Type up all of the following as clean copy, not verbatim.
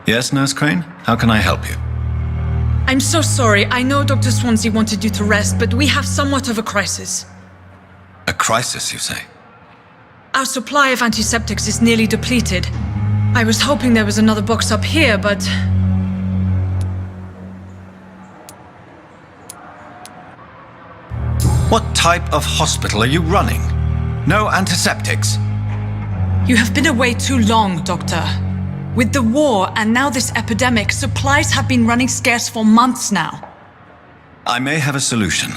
Yes, Nurse Crane? How can I help you? I'm so sorry. I know Dr. Swansea wanted you to rest, but we have somewhat of a crisis. A crisis, you say? Our supply of antiseptics is nearly depleted. I was hoping there was another box up here, but... What type of hospital are you running? No antiseptics? You have been away too long, Doctor. With the war and now this epidemic, supplies have been running scarce for months now. I may have a solution.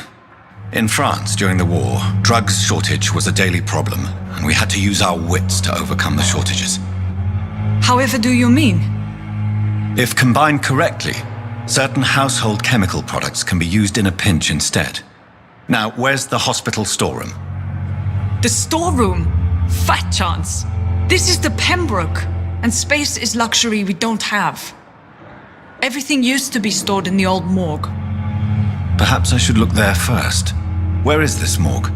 In France, during the war, drugs shortage was a daily problem, and we had to use our wits to overcome the shortages. However do you mean? If combined correctly, certain household chemical products can be used in a pinch instead. Now, where's the hospital storeroom? The storeroom? Fat chance. This is the Pembroke, and space is luxury we don't have. Everything used to be stored in the old morgue. Perhaps I should look there first. Where is this morgue?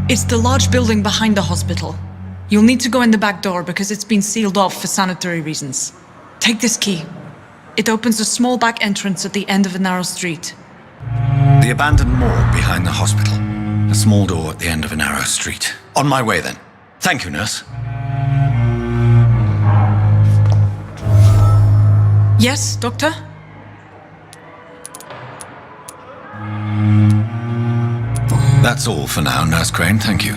It's the large building behind the hospital. You'll need to go in the back door because it's been sealed off for sanitary reasons. Take this key. It opens a small back entrance at the end of a narrow street. The abandoned morgue behind the hospital. A small door at the end of a narrow street. On my way then. Thank you, nurse. Yes, Doctor? That's all for now, Nurse Crane. Thank you.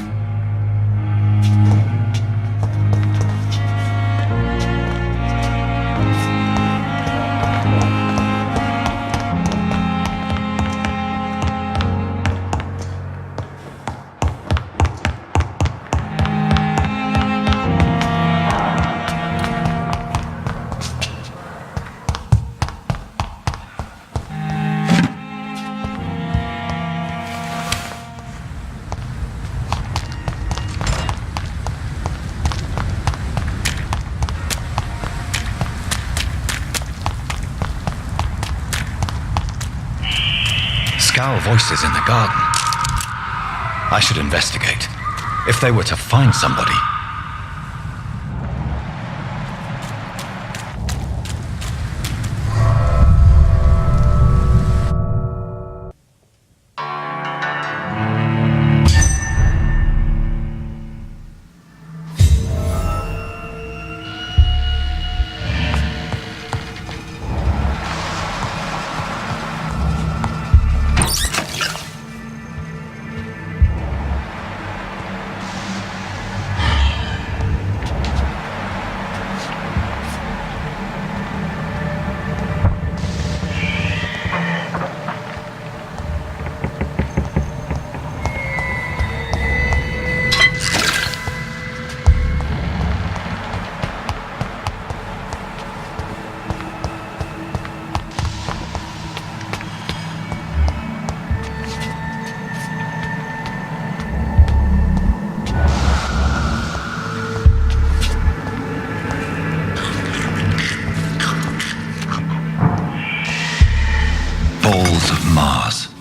Voices in the garden. I should investigate. If they were to find somebody.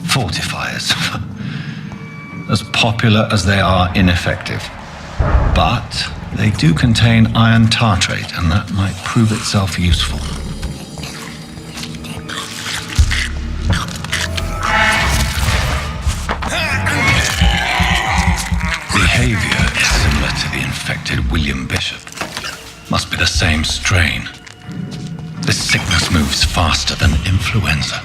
Fortifiers. As popular as they are ineffective. But they do contain iron tartrate, and that might prove itself useful. Behavior is similar to the infected William Bishop. Must be the same strain. This sickness moves faster than influenza.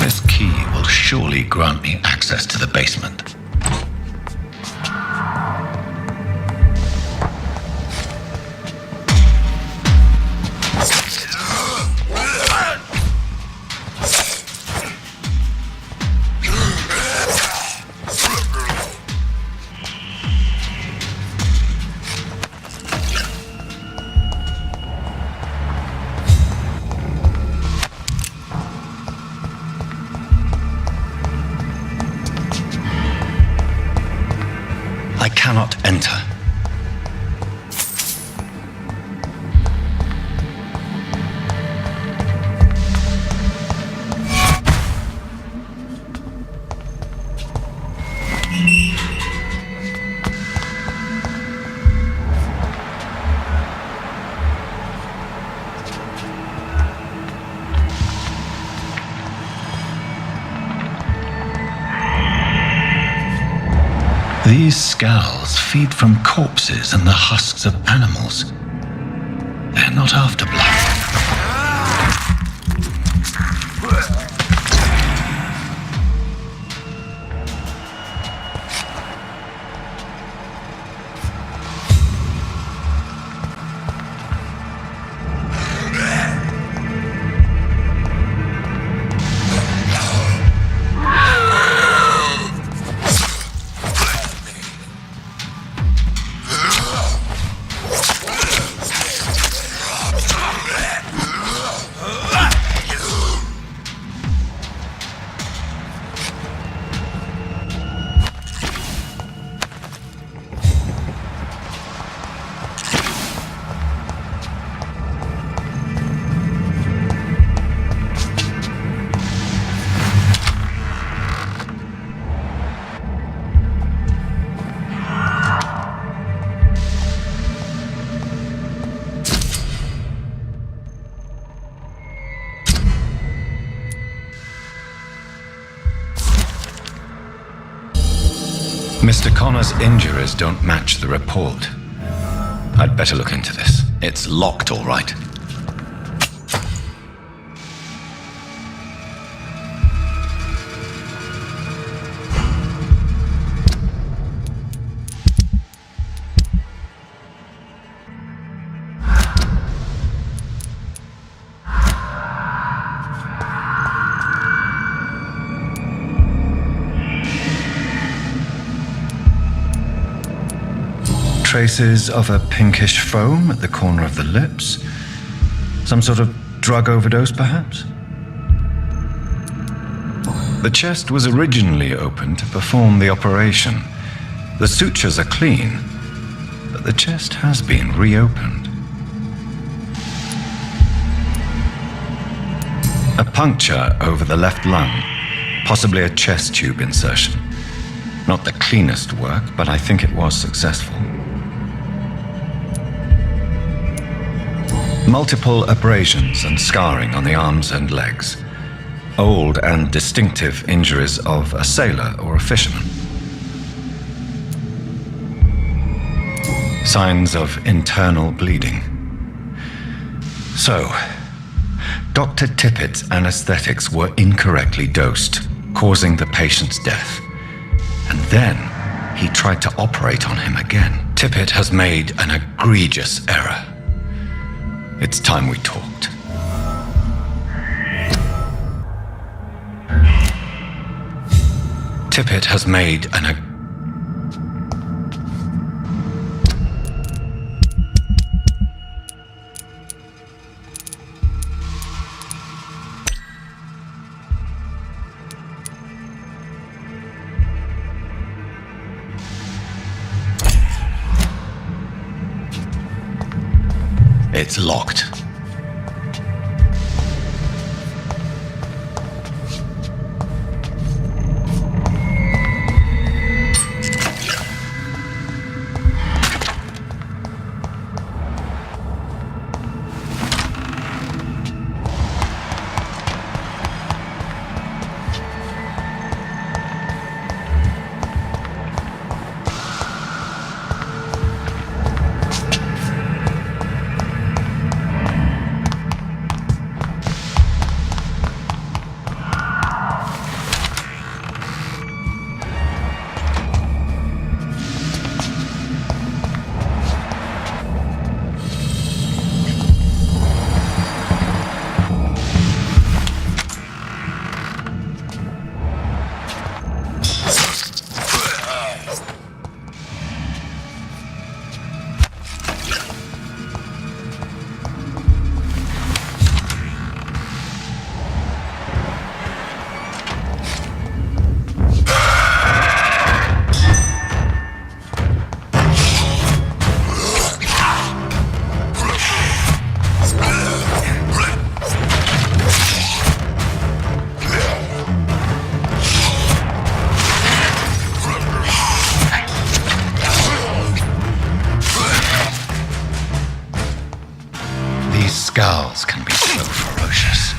This key will surely grant me access to the basement. I cannot enter. These scowls feed from corpses and the husks of animals. They're not after blood. Mr. Connor's injuries don't match the report. I'd better look into this. It's locked, all right. Traces of a pinkish foam at the corner of the lips. Some sort of drug overdose, perhaps? The chest was originally opened to perform the operation. The sutures are clean, but the chest has been reopened. A puncture over the left lung, possibly a chest tube insertion. Not the cleanest work, but I think it was successful. Multiple abrasions and scarring on the arms and legs. Old and distinctive injuries of a sailor or a fisherman. Signs of internal bleeding. So, Dr. Tippett's anesthetics were incorrectly dosed, causing the patient's death. And then he tried to operate on him again. Tippett has made an egregious error. It's time we talked. Tippett has made an It's locked. Scowls can be so ferocious.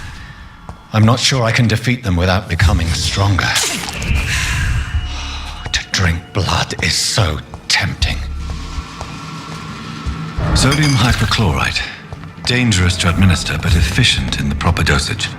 I'm not sure I can defeat them without becoming stronger. To drink blood is so tempting. Sodium hypochlorite. Dangerous to administer, but efficient in the proper dosage.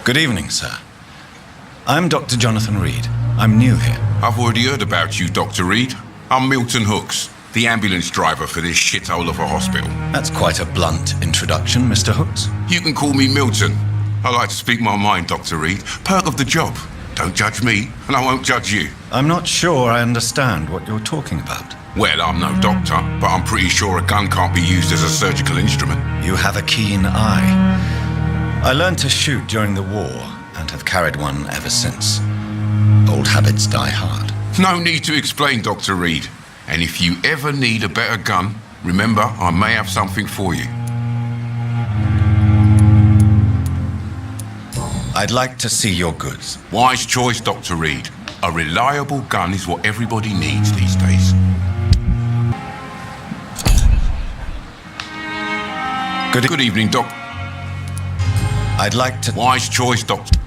Good evening, sir. I'm Dr. Jonathan Reed. I'm new here. I've already heard about you, Dr. Reed. I'm Milton Hooks, the ambulance driver for this shithole of a hospital. That's quite a blunt introduction, Mr. Hooks. You can call me Milton. I like to speak my mind, Dr. Reed. Perk of the job. Don't judge me, and I won't judge you. I'm not sure I understand what you're talking about. Well, I'm no doctor, but I'm pretty sure a gun can't be used as a surgical instrument. You have a keen eye. I learned to shoot during the war and have carried one ever since. Old habits die hard. No need to explain, Dr. Reed. And if you ever need a better gun, remember, I may have something for you. I'd like to see your goods. Wise choice, Dr. Reed. A reliable gun is what everybody needs these days. Good evening, Doc. I'd like to... Wise choice, Doctor.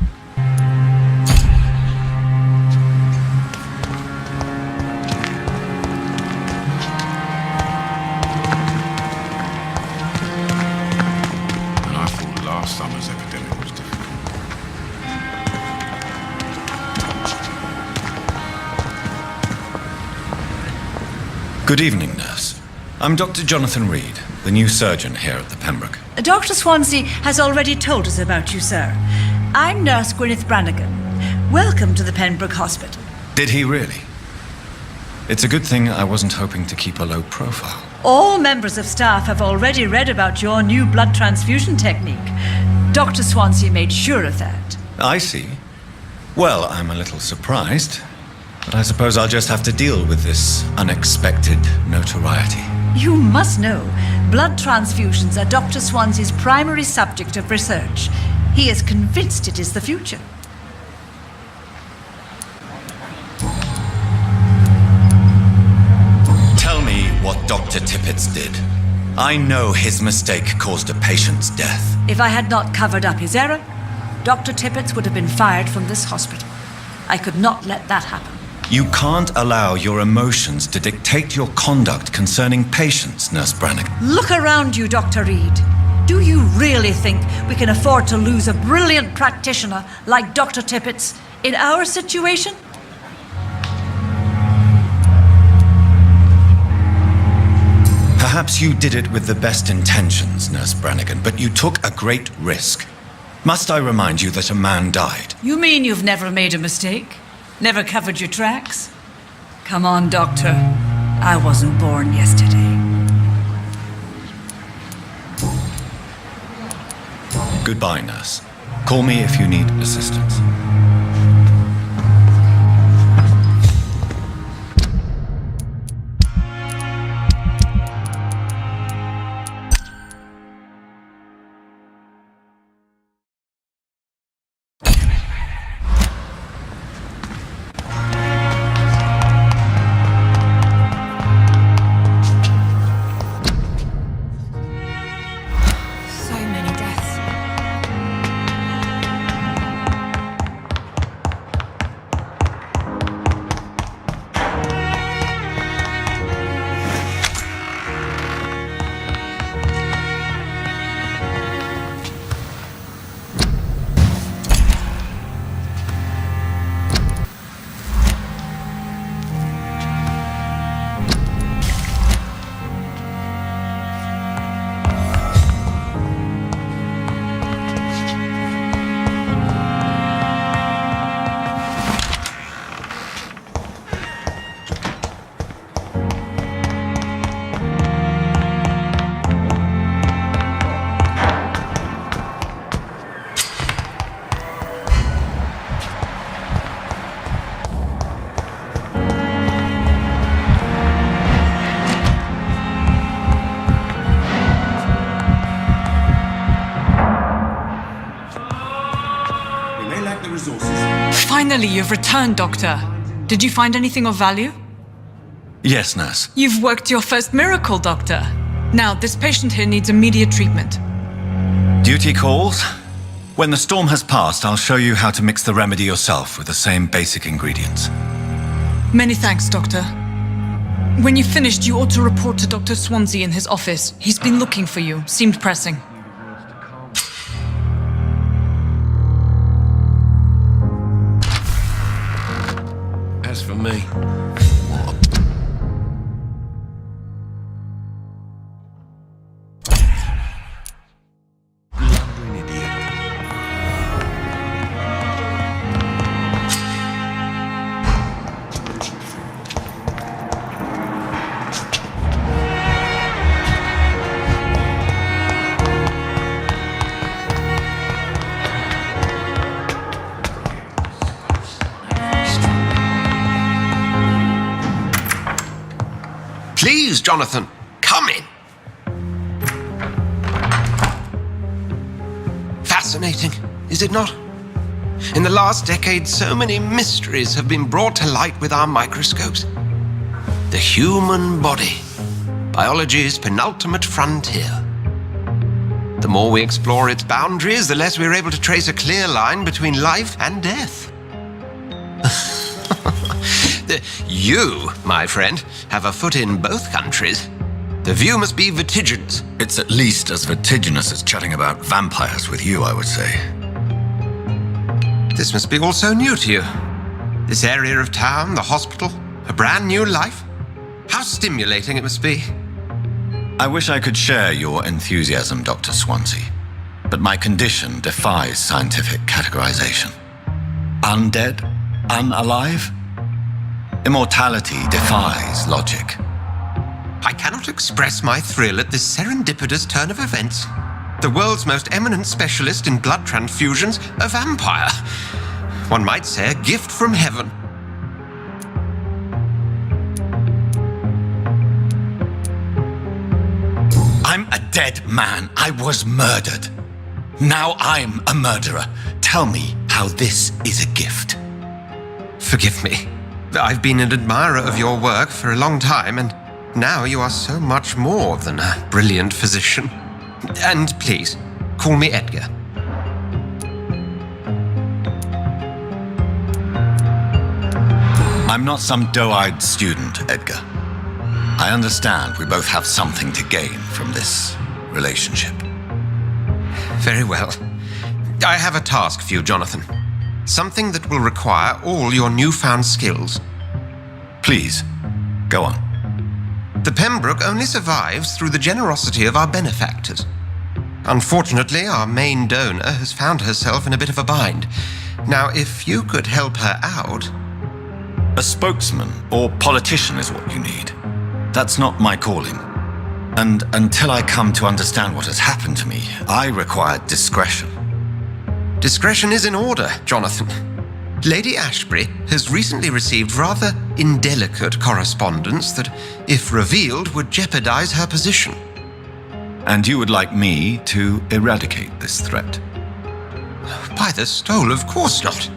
And I thought last summer's epidemic was difficult. Good evening, nurse. I'm Dr. Jonathan Reed, the new surgeon here at the Pembroke. Dr. Swansea has already told us about you, sir. I'm Nurse Gwyneth Brannigan. Welcome to the Pembroke Hospital. Did he really? It's a good thing I wasn't hoping to keep a low profile. All members of staff have already read about your new blood transfusion technique. Dr. Swansea made sure of that. I see. Well, I'm a little surprised, but I suppose I'll just have to deal with this unexpected notoriety. You must know, blood transfusions are Dr. Swansea's primary subject of research. He is convinced it is the future. Tell me what Dr. Tippett did. I know his mistake caused a patient's death. If I had not covered up his error, Dr. Tippett would have been fired from this hospital. I could not let that happen. You can't allow your emotions to dictate your conduct concerning patients, Nurse Brannigan. Look around you, Dr. Reed. Do you really think we can afford to lose a brilliant practitioner like Dr. Tippett's in our situation? Perhaps you did it with the best intentions, Nurse Brannigan, but you took a great risk. Must I remind you that a man died? You mean you've never made a mistake? Never covered your tracks? Come on, Doctor. I wasn't born yesterday. Goodbye, nurse. Call me if you need assistance. So many deaths. Finally, you've returned, Doctor. Did you find anything of value? Yes, nurse. You've worked your first miracle, Doctor. Now, this patient here needs immediate treatment. Duty calls. When the storm has passed, I'll show you how to mix the remedy yourself with the same basic ingredients. Many thanks, Doctor. When you've finished, you ought to report to Dr. Swansea in his office. He's been looking for you. Seemed pressing. As for me, blundering idiot. Please, Jonathan, come in. Fascinating, is it not? In the last decade, so many mysteries have been brought to light with our microscopes. The human body, biology's penultimate frontier. The more we explore its boundaries, the less we're able to trace a clear line between life and death. You, my friend, have a foot in both countries. The view must be vertiginous. It's at least as vertiginous as chatting about vampires with you, I would say. This must be all so new to you. This area of town, the hospital, a brand new life. How stimulating it must be. I wish I could share your enthusiasm, Dr. Swansea, but my condition defies scientific categorization. Undead? Unalive? Immortality defies logic. I cannot express my thrill at this serendipitous turn of events. The world's most eminent specialist in blood transfusions, a vampire. One might say a gift from heaven. I'm a dead man. I was murdered. Now I'm a murderer. Tell me how this is a gift. Forgive me. I've been an admirer of your work for a long time, and now you are so much more than a brilliant physician. And please, call me Edgar. I'm not some doe-eyed student, Edgar. I understand we both have something to gain from this relationship. Very well. I have a task for you, Jonathan. Something that will require all your newfound skills. Please, go on. The Pembroke only survives through the generosity of our benefactors. Unfortunately, our main donor has found herself in a bit of a bind. Now, if you could help her out... A spokesman or politician is what you need. That's not my calling. And until I come to understand what has happened to me, I require discretion. Discretion is in order, Jonathan. Lady Ashbury has recently received rather indelicate correspondence that, if revealed, would jeopardize her position. And you would like me to eradicate this threat? By the stole, of course not.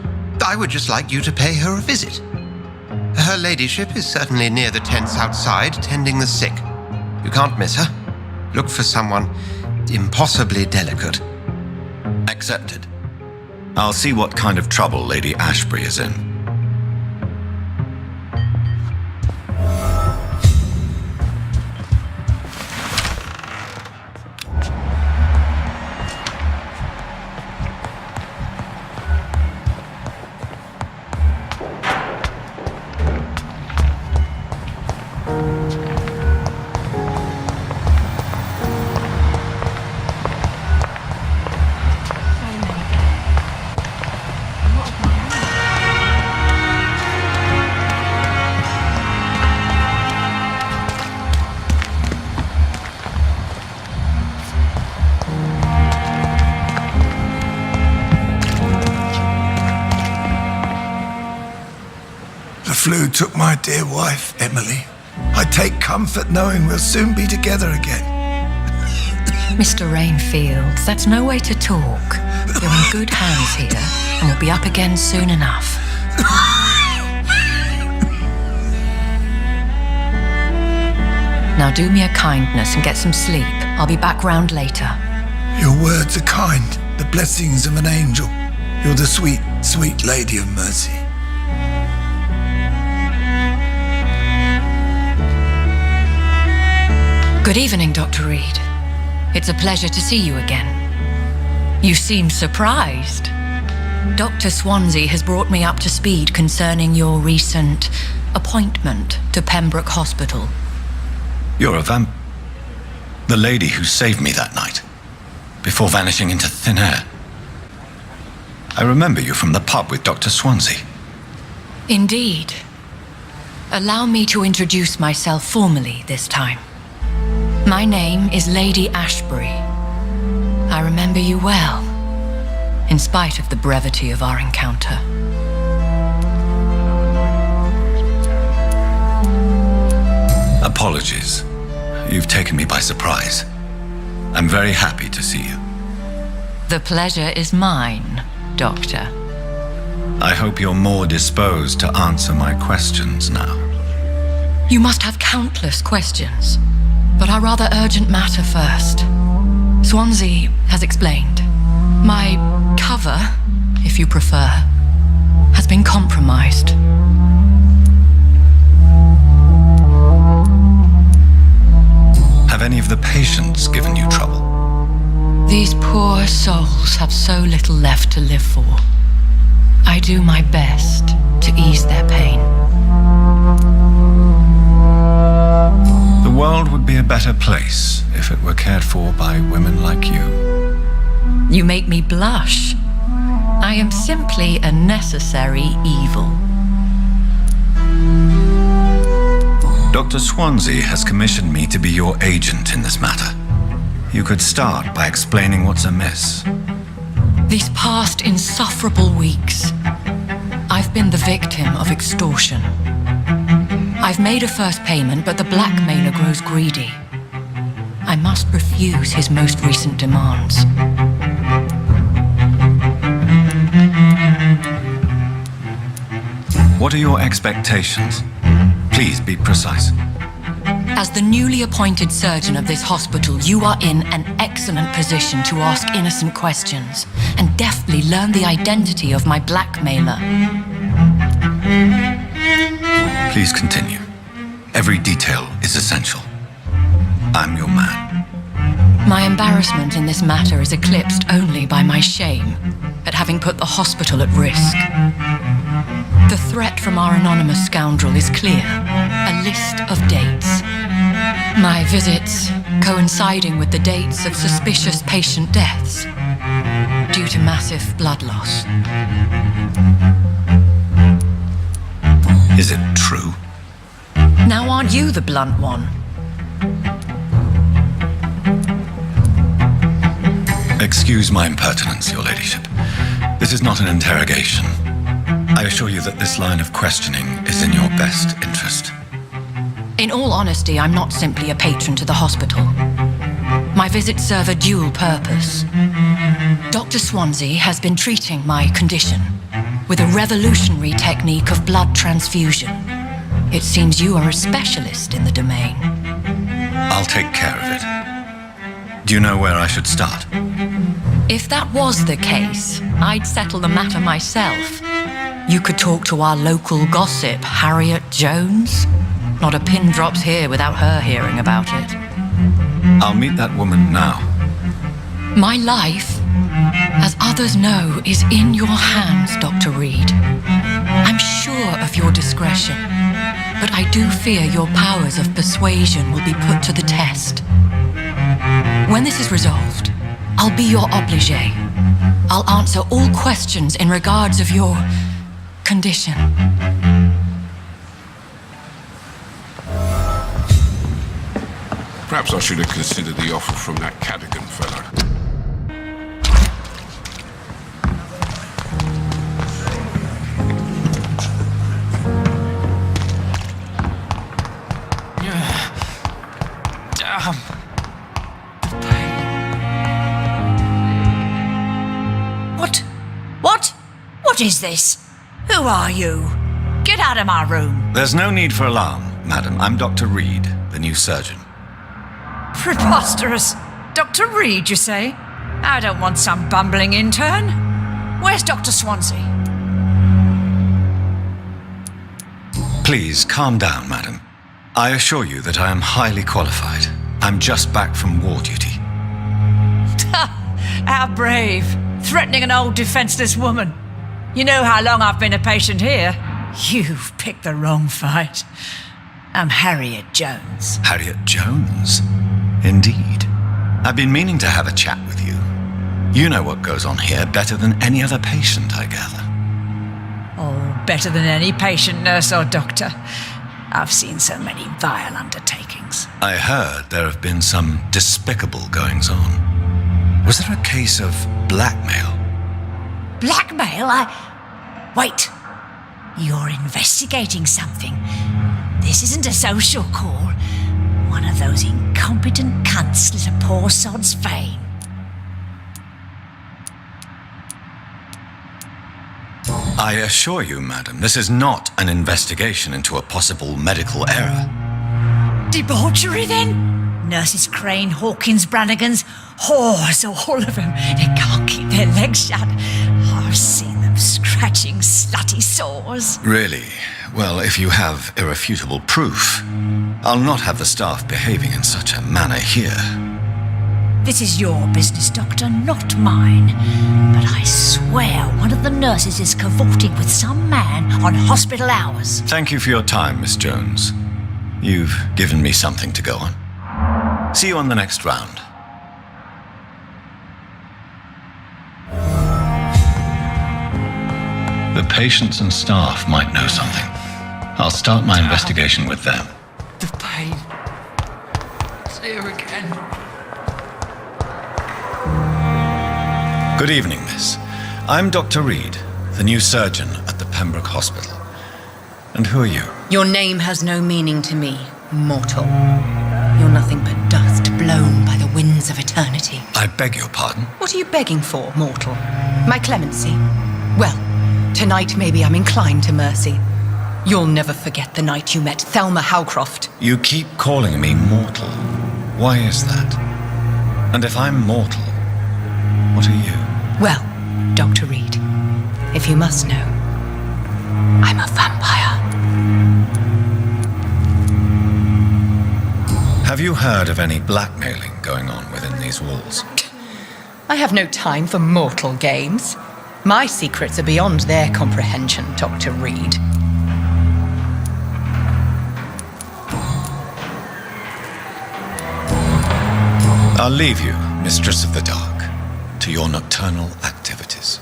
I would just like you to pay her a visit. Her ladyship is certainly near the tents outside, tending the sick. You can't miss her. Look for someone impossibly delicate. Accepted. I'll see what kind of trouble Lady Ashbury is in. The flu took my dear wife, Emily. I take comfort knowing we'll soon be together again. Mr. Rainfield, that's no way to talk. You're in good hands here, and we'll be up again soon enough. Now do me a kindness and get some sleep. I'll be back round later. Your words are kind, the blessings of an angel. You're the sweet, sweet Lady of Mercy. Good evening, Dr. Reed. It's a pleasure to see you again. You seem surprised. Dr. Swansea has brought me up to speed concerning your recent appointment to Pembroke Hospital. You're a the lady who saved me that night, before vanishing into thin air. I remember you from the pub with Dr. Swansea. Indeed. Allow me to introduce myself formally this time. My name is Lady Ashbury. I remember you well, in spite of the brevity of our encounter. Apologies. You've taken me by surprise. I'm very happy to see you. The pleasure is mine, Doctor. I hope you're more disposed to answer my questions now. You must have countless questions, but our rather urgent matter first. Swansea has explained. My cover, if you prefer, has been compromised. Have any of the patients given you trouble? These poor souls have so little left to live for. I do my best to ease their pain. The world would be a better place if it were cared for by women like you. You make me blush. I am simply a necessary evil. Dr. Swansea has commissioned me to be your agent in this matter. You could start by explaining what's amiss. These past insufferable weeks, I've been the victim of extortion. I've made a first payment, but the blackmailer grows greedy. I must refuse his most recent demands. What are your expectations? Please be precise. As the newly appointed surgeon of this hospital, you are in an excellent position to ask innocent questions and deftly learn the identity of my blackmailer. Please continue. Every detail is essential. I'm your man. My embarrassment in this matter is eclipsed only by my shame at having put the hospital at risk. The threat from our anonymous scoundrel is clear. A list of dates. My visits coinciding with the dates of suspicious patient deaths due to massive blood loss. Is it true? Now aren't you the blunt one? Excuse my impertinence, Your Ladyship. This is not an interrogation. I assure you that this line of questioning is in your best interest. In all honesty, I'm not simply a patron to the hospital. My visits serve a dual purpose. Dr. Swansea has been treating my condition with a revolutionary technique of blood transfusion. It seems you are a specialist in the domain. I'll take care of it. Do you know where I should start? If that was the case, I'd settle the matter myself. You could talk to our local gossip, Harriet Jones. Not a pin drops here without her hearing about it. I'll meet that woman now. My life, as others know, is in your hands, Dr. Reed. I'm sure of your discretion, but I do fear your powers of persuasion will be put to the test. When this is resolved, I'll be your obligé. I'll answer all questions in regards of your condition. Perhaps I should have considered the offer from that Cadogan fella. Damn. What is this? Who are you? Get out of my room. There's no need for alarm, madam. I'm Dr. Reed, the new surgeon. Preposterous. Dr. Reed, you say? I don't want some bumbling intern. Where's Dr. Swansea? Please, calm down, madam. I assure you that I am highly qualified. I'm just back from war duty. How brave. Threatening an old defenseless woman. You know how long I've been a patient here? You've picked the wrong fight. I'm Harriet Jones. Harriet Jones? Indeed. I've been meaning to have a chat with you. You know what goes on here better than any other patient, I gather. Oh, better than any patient, nurse or doctor. I've seen so many vile undertakings. I heard there have been some despicable goings-on. Was there a case of blackmail? Blackmail? Wait. You're investigating something. This isn't a social call. One of those incompetent cunts lit a poor sod's vein. I assure you, madam, this is not an investigation into a possible medical error. Debauchery, then? Nurses Crane, Hawkins, Brannigans, whores, all of them. They can't keep their legs shut. I've seen them scratching slutty sores. Really? Well, if you have irrefutable proof, I'll not have the staff behaving in such a manner here. This is your business, Doctor, not mine. But I swear one of the nurses is cavorting with some man on hospital hours. Thank you for your time, Miss Jones. You've given me something to go on. See you on the next round. The patients and staff might know something. I'll start my investigation with them. The pain. It's here again. Good evening, miss. I'm Dr. Reed, the new surgeon at the Pembroke Hospital. And who are you? Your name has no meaning to me, mortal. You're nothing but dust blown by the winds of eternity. I beg your pardon? What are you begging for, mortal? My clemency? Well, tonight maybe I'm inclined to mercy. You'll never forget the night you met Thelma Howcroft. You keep calling me mortal. Why is that? And if I'm mortal, what are you? Well, Dr. Reed, if you must know, I'm a vampire. Have you heard of any blackmailing going on within these walls? I have no time for mortal games. My secrets are beyond their comprehension, Dr. Reed. I'll leave you, Mistress of the Dark, to your nocturnal activities.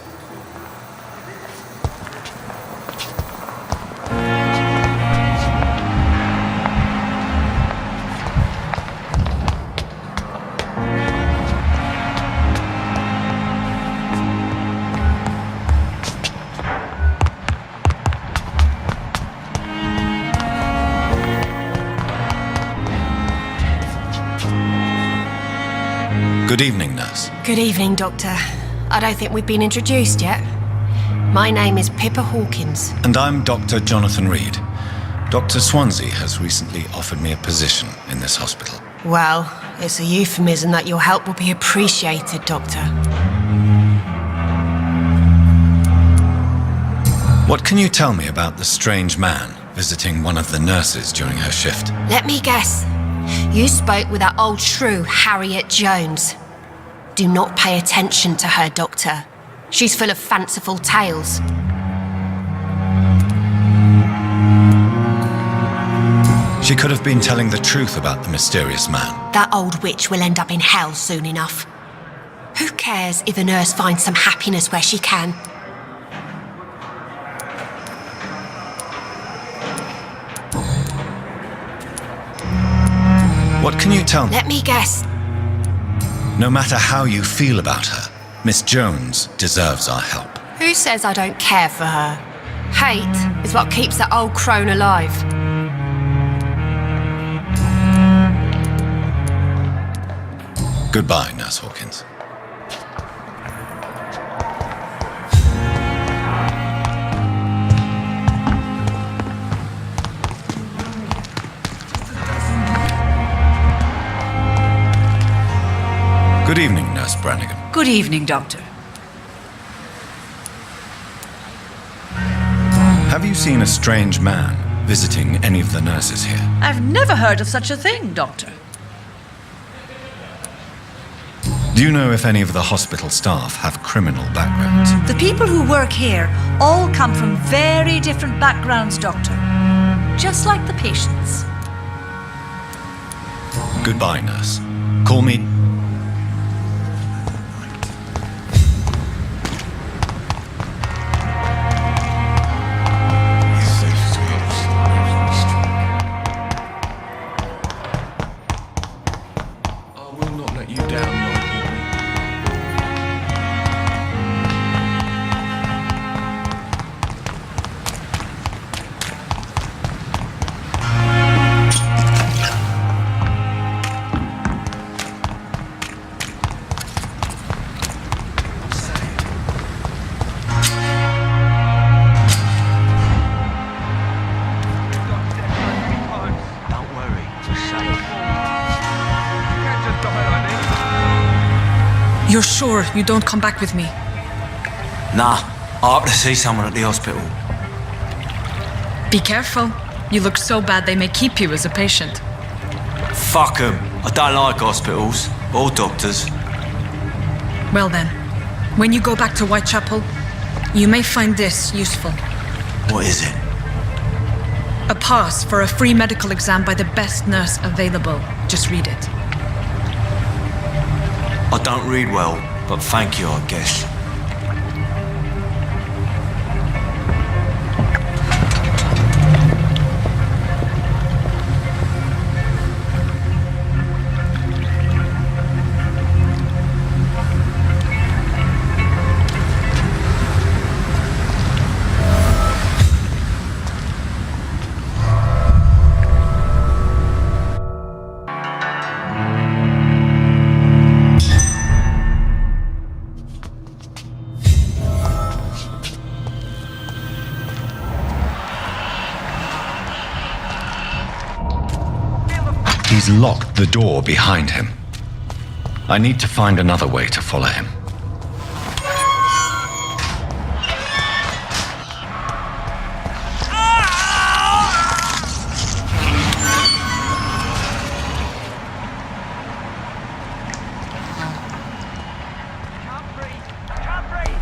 Good evening, nurse. Good evening, Doctor. I don't think we've been introduced yet. My name is Pippa Hawkins. And I'm Dr. Jonathan Reed. Dr. Swansea has recently offered me a position in this hospital. Well, it's a euphemism that your help will be appreciated, Doctor. What can you tell me about the strange man visiting one of the nurses during her shift? Let me guess. You spoke with that old shrew, Harriet Jones. Do not pay attention to her, Doctor. She's full of fanciful tales. She could have been telling the truth about the mysterious man. That old witch will end up in hell soon enough. Who cares if a nurse finds some happiness where she can? What can you tell me? Let me guess. No matter how you feel about her, Miss Jones deserves our help. Who says I don't care for her? Hate is what keeps that old crone alive. Goodbye, Nurse Hawkins. Good evening, Nurse Brannigan. Good evening, Doctor. Have you seen a strange man visiting any of the nurses here? I've never heard of such a thing, Doctor. Do you know if any of the hospital staff have criminal backgrounds? The people who work here all come from very different backgrounds, Doctor. Just like the patients. Goodbye, nurse. Call me... I will not let you down, Lord. You're sure you don't come back with me? Nah, I have to see someone at the hospital. Be careful. You look so bad they may keep you as a patient. Fuck 'em. I don't like hospitals or doctors. Well then, when you go back to Whitechapel, you may find this useful. What is it? A pass for a free medical exam by the best nurse available. Just read it. I don't read well, but thank you, I guess. He's locked the door behind him. I need to find another way to follow him.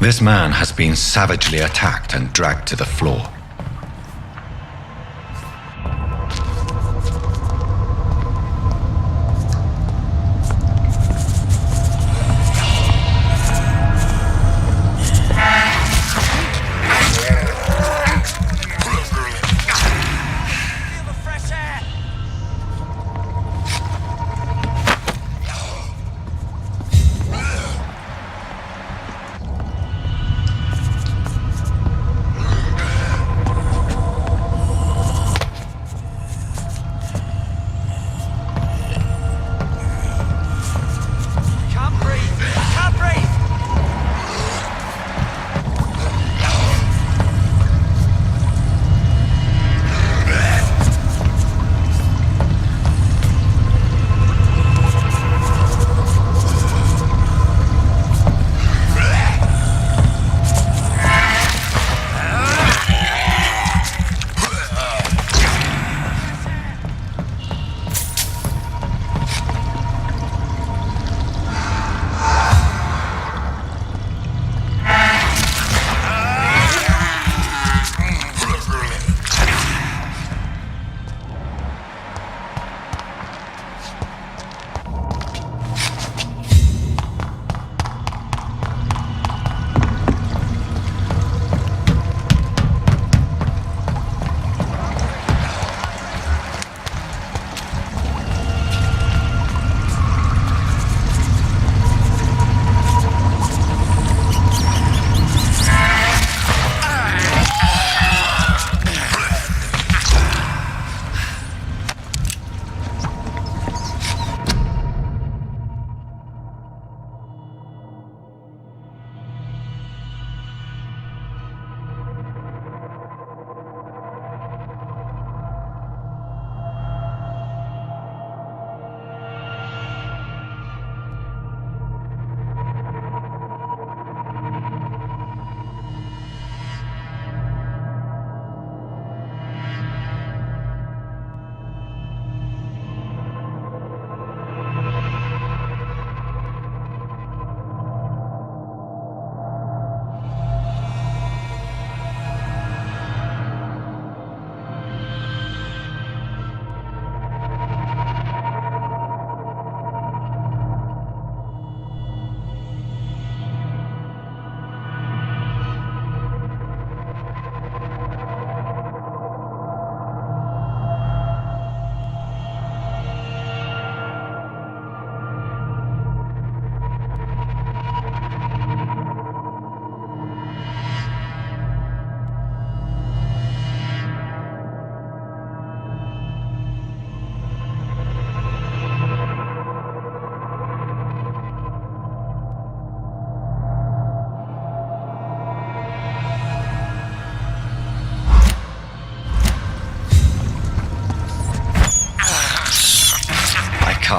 This man has been savagely attacked and dragged to the floor.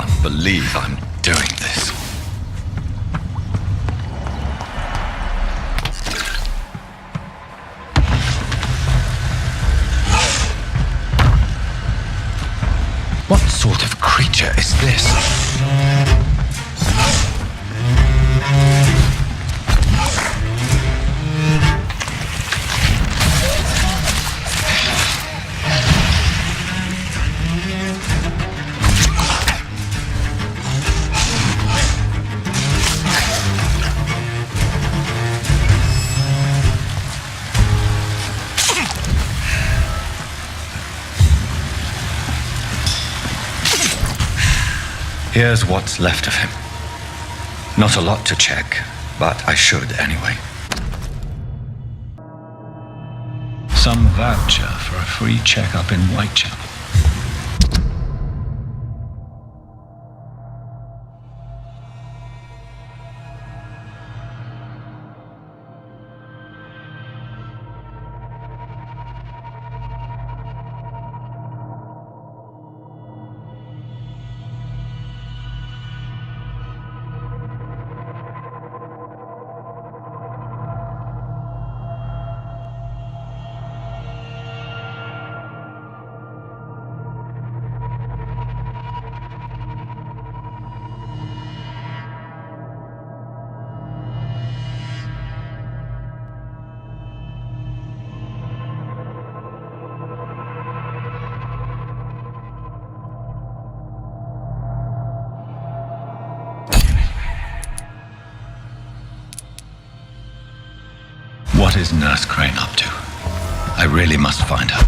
can't believe I'm doing this. What sort of creature is this? Here's what's left of him. Not a lot to check, but I should anyway. Some voucher for a free checkup in Whitechapel. What is Nurse Crane up to? I really must find her.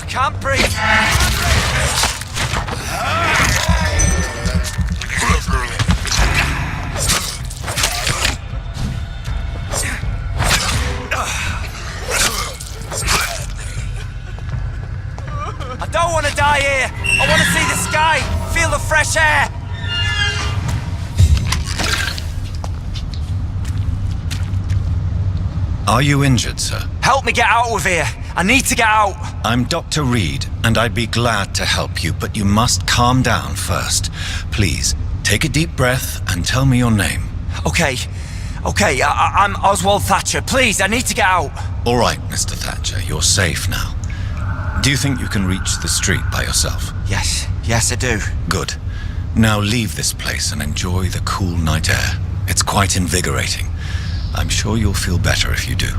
Can't breathe. I don't want to die here. I want to see the sky, feel the fresh air. Are you injured, sir? Help me get out of here. I need to get out. I'm Dr. Reed, and I'd be glad to help you, but you must calm down first. Please, take a deep breath and tell me your name. Okay, I'm Oswald Thatcher. Please, I need to get out. All right, Mr. Thatcher, you're safe now. Do you think you can reach the street by yourself? Yes, I do. Good. Now leave this place and enjoy the cool night air. It's quite invigorating. I'm sure you'll feel better if you do.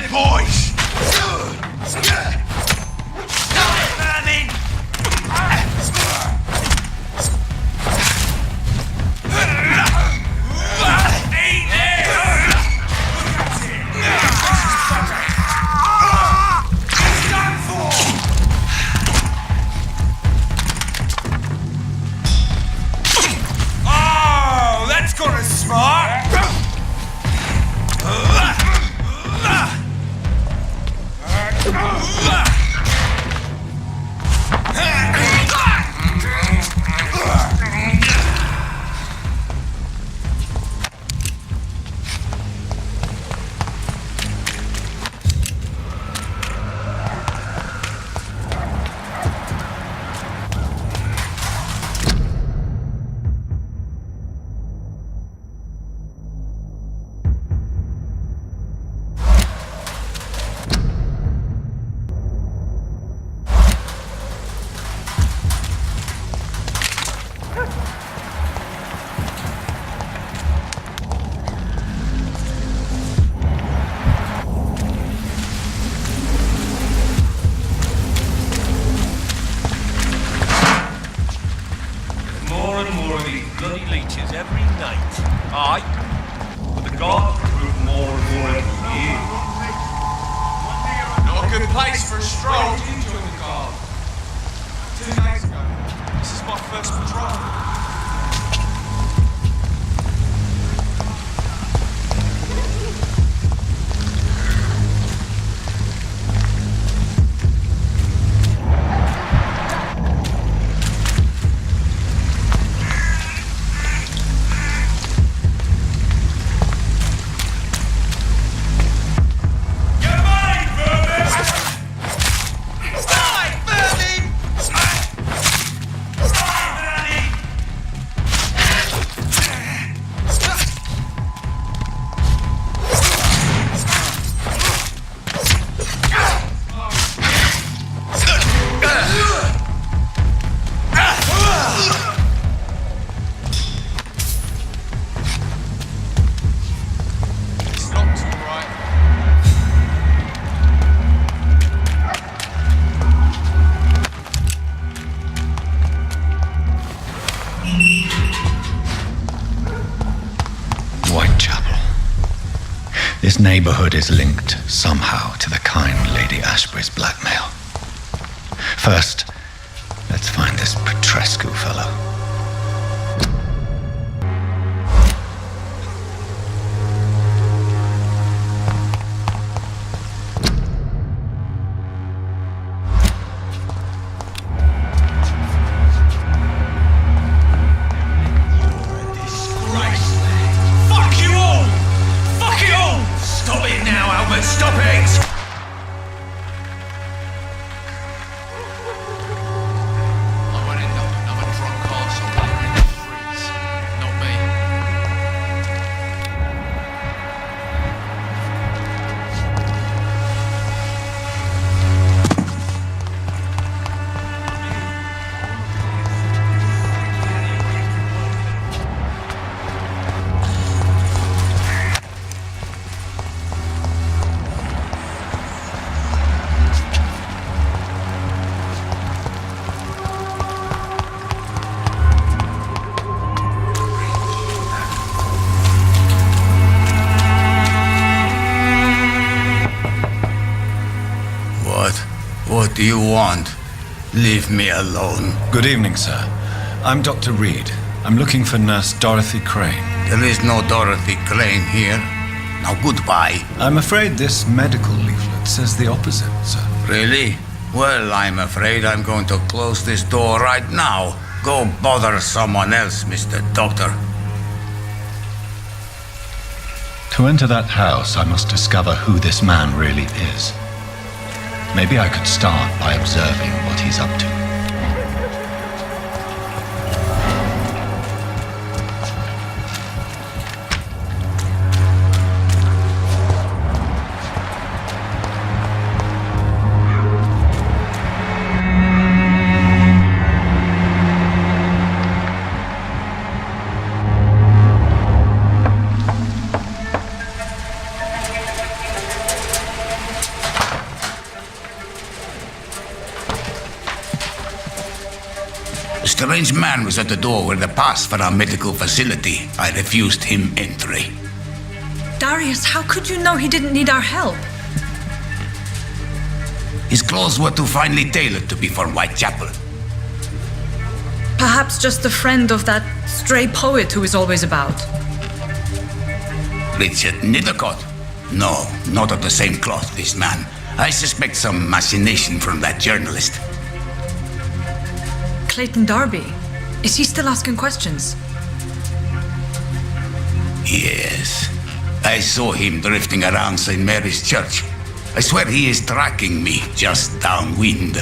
it, boys! Oh, that's got us smart. More and more of these bloody leeches every night. Aye. But the guards recruit more and more every year. Not a good place for a stroll. Did you join the guard? 2 days ago. This is my first patrol. Whitechapel. This neighborhood is linked somehow to the kind Lady Ashbury's blackmail. First, let's find this Petrescu fellow. Stop it! I won't end up another drunk arsehole lying in the streets. Not me. What do you want? Leave me alone. Good evening, sir. I'm Dr. Reed. I'm looking for Nurse Dorothy Crane. There is no Dorothy Crane here. Now goodbye. I'm afraid this medical leaflet says the opposite, sir. Really? Well, I'm afraid I'm going to close this door right now. Go bother someone else, Mr. Doctor. To enter that house, I must discover who this man really is. Maybe I could start by observing what he's up to. strange man was at the door with a pass for our medical facility. I refused him entry. Darius, how could you know he didn't need our help? His clothes were too finely tailored to be for Whitechapel. Perhaps just a friend of that stray poet who is always about. Richard Nethercott? No, not of the same cloth, this man. I suspect some machination from that journalist. Clayton Darby. Is he still asking questions? Yes. I saw him drifting around St. Mary's Church. I swear he is tracking me just downwind.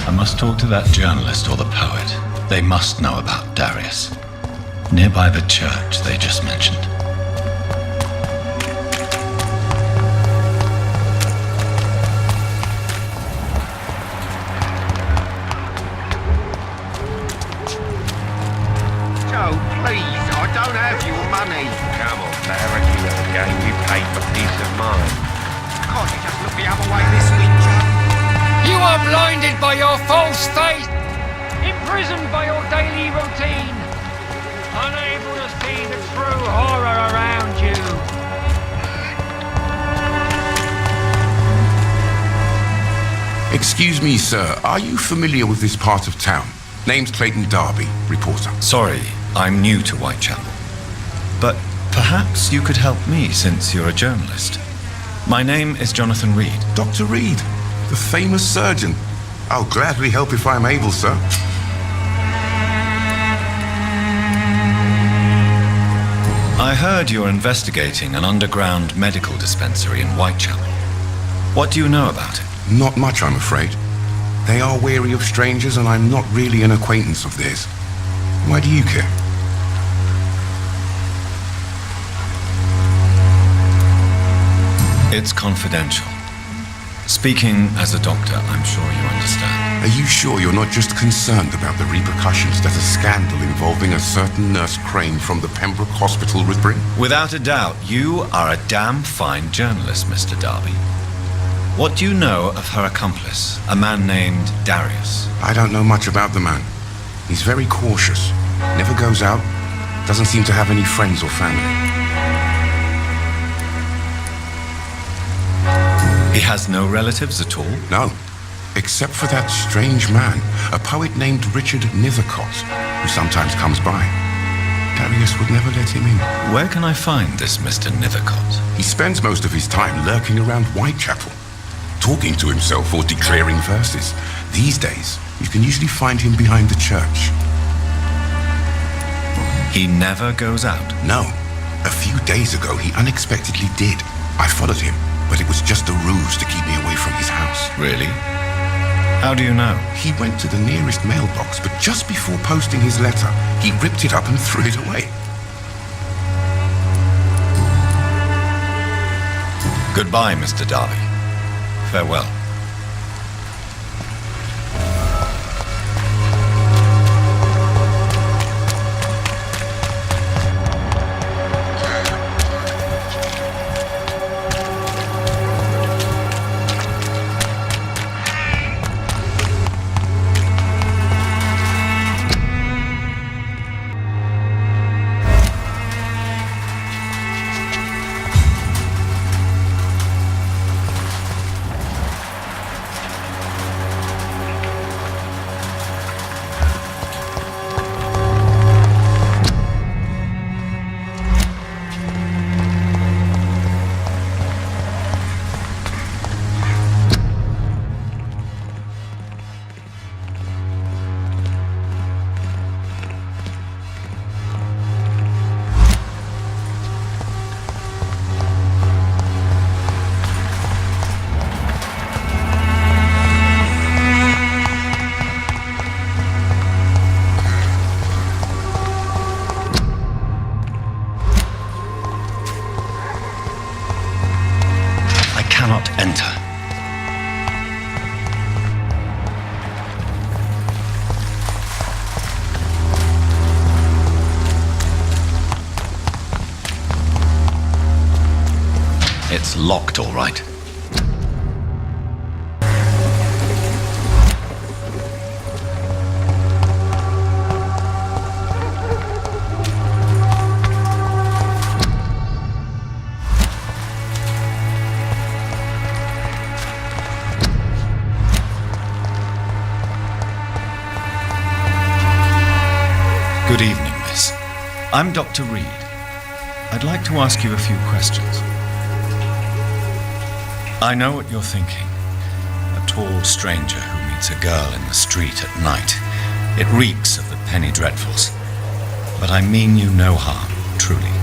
I must talk to that journalist or the poet. They must know about Darius. Nearby the church they just mentioned. Joe, please, I don't have your money. Come on, Barrett, you know the game. You paid for peace of mind. Can't you just look the other way this week, Joe? You are blinded by your false faith, imprisoned by your daily routine, unable to see the true horror around you. Excuse me, sir. Are you familiar with this part of town? Name's Clayton Darby, reporter. Sorry, I'm new to Whitechapel. But perhaps you could help me since you're a journalist. My name is Jonathan Reed. Dr. Reed, the famous surgeon. I'll gladly help if I'm able, sir. I heard you're investigating an underground medical dispensary in Whitechapel. What do you know about it? Not much, I'm afraid. They are wary of strangers, and I'm not really an acquaintance of theirs. Why do you care? It's confidential. Speaking as a doctor, I'm sure you understand. Are you sure you're not just concerned about the repercussions that a scandal involving a certain Nurse Crane from the Pembroke Hospital would bring? Without a doubt, you are a damn fine journalist, Mr. Darby. What do you know of her accomplice, a man named Darius? I don't know much about the man. He's very cautious, never goes out, doesn't seem to have any friends or family. He has no relatives at all? No, except for that strange man, a poet named Richard Nethercott, who sometimes comes by. Darius would never let him in. Where can I find this Mr. Nethercott? He spends most of his time lurking around Whitechapel, talking to himself or declaring verses. These days, you can usually find him behind the church. He never goes out? No. A few days ago, he unexpectedly did. I followed him, but it was just a ruse to keep me away from his house. Really? How do you know? He went to the nearest mailbox, but just before posting his letter, he ripped it up and threw it away. Goodbye, Mr. Darby. Farewell. Cannot enter. It's locked, all right. Good evening, miss. I'm Dr. Reed. I'd like to ask you a few questions. I know what you're thinking. A tall stranger who meets a girl in the street at night. It reeks of the penny dreadfuls. But I mean you no harm, truly.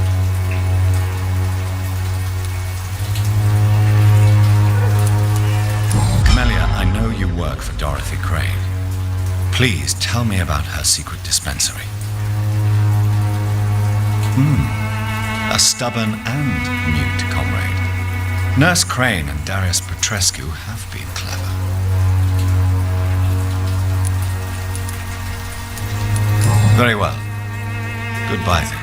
Camellia, I know you work for Dorothy Crane. Please tell me about her secret dispensary. A stubborn and mute comrade. Nurse Crane and Darius Petrescu have been clever. Very well. Goodbye then.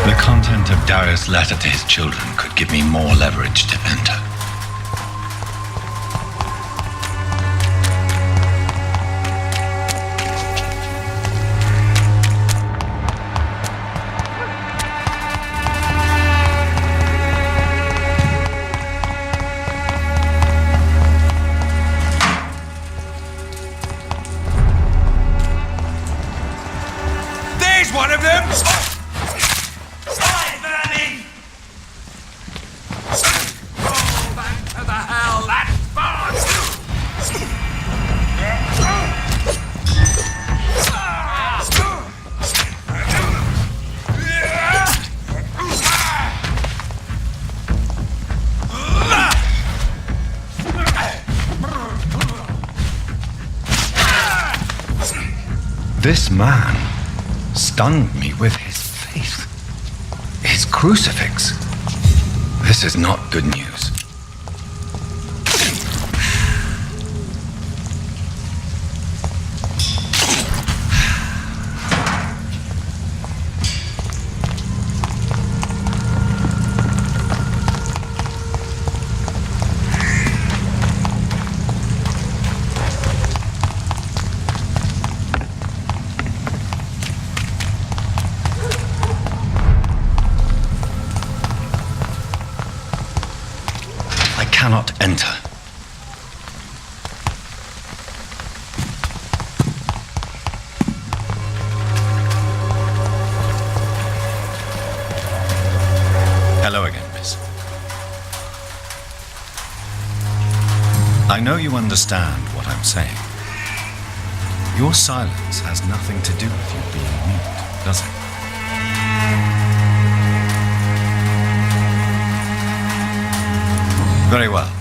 The content of Darius' letter to his children could give me more leverage to enter. There's one of them! This man stunned me with his faith. His crucifix. This is not good news. Cannot enter. Hello again, miss. I know you understand what I'm saying. Your silence has nothing to do with you being mute, does it? Very well.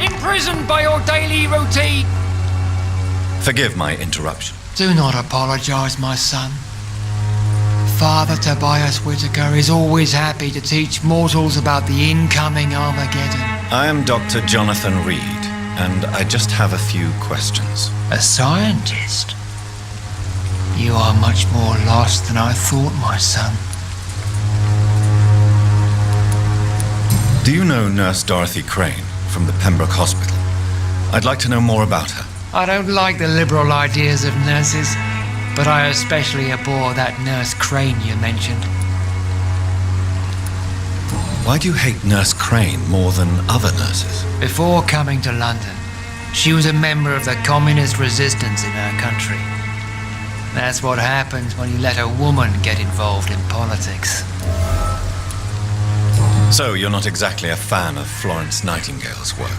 Imprisoned by your daily routine. Forgive my interruption. Do not apologize, my son. Father Tobias Whitaker is always happy to teach mortals about the incoming Armageddon. I am Dr. Jonathan Reed, and I just have a few questions. A scientist? You are much more lost than I thought, my son. Do you know Nurse Dorothy Crane from the Pembroke Hospital? I'd like to know more about her. I don't like the liberal ideas of nurses, but I especially abhor that Nurse Crane you mentioned. Why do you hate Nurse Crane more than other nurses? Before coming to London, she was a member of the communist resistance in her country. That's what happens when you let a woman get involved in politics. So, you're not exactly a fan of Florence Nightingale's work.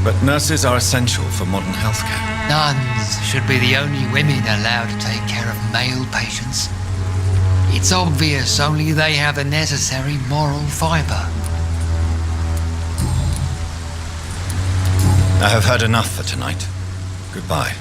But nurses are essential for modern healthcare. Nuns should be the only women allowed to take care of male patients. It's obvious only they have the necessary moral fibre. I have heard enough for tonight. Goodbye.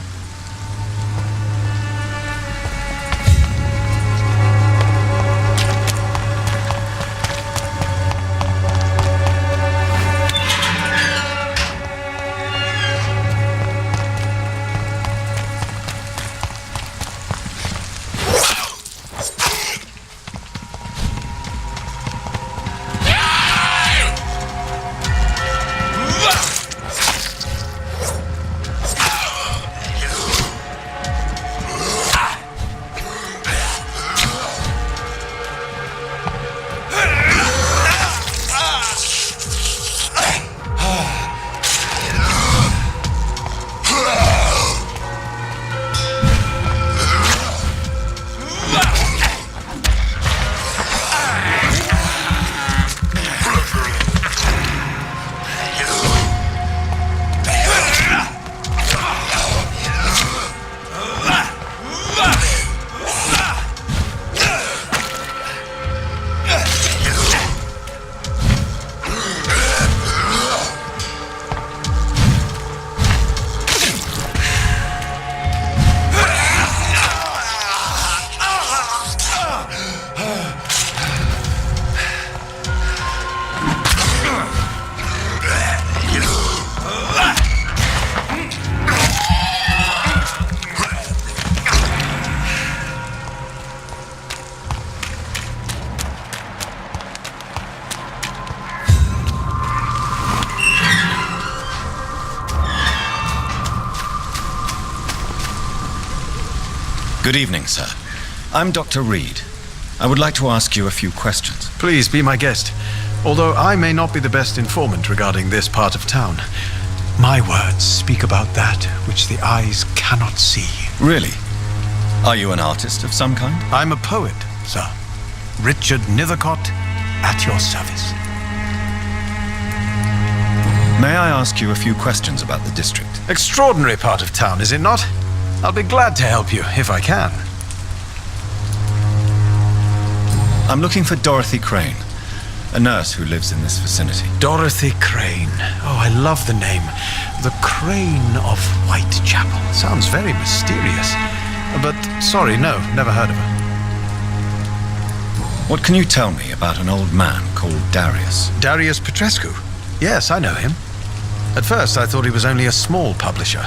Good evening, sir. I'm Dr. Reed. I would like to ask you a few questions. Please be my guest. Although I may not be the best informant regarding this part of town, my words speak about that which the eyes cannot see. Really? Are you an artist of some kind? I'm a poet, sir. Richard Nethercott, at your service. May I ask you a few questions about the district? Extraordinary part of town, is it not? I'll be glad to help you, if I can. I'm looking for Dorothy Crane, a nurse who lives in this vicinity. Dorothy Crane. Oh, I love the name. The Crane of Whitechapel. Sounds very mysterious. But, sorry, no, never heard of her. What can you tell me about an old man called Darius? Darius Petrescu? Yes, I know him. At first, I thought he was only a small publisher.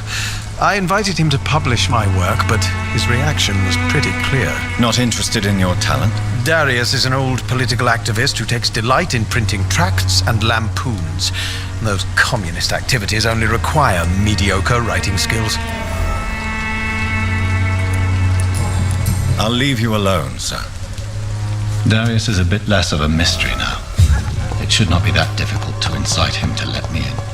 I invited him to publish my work, but his reaction was pretty clear. Not interested in your talent? Darius is an old political activist who takes delight in printing tracts and lampoons. Those communist activities only require mediocre writing skills. I'll leave you alone, sir. Darius is a bit less of a mystery now. It should not be that difficult to incite him to let me in.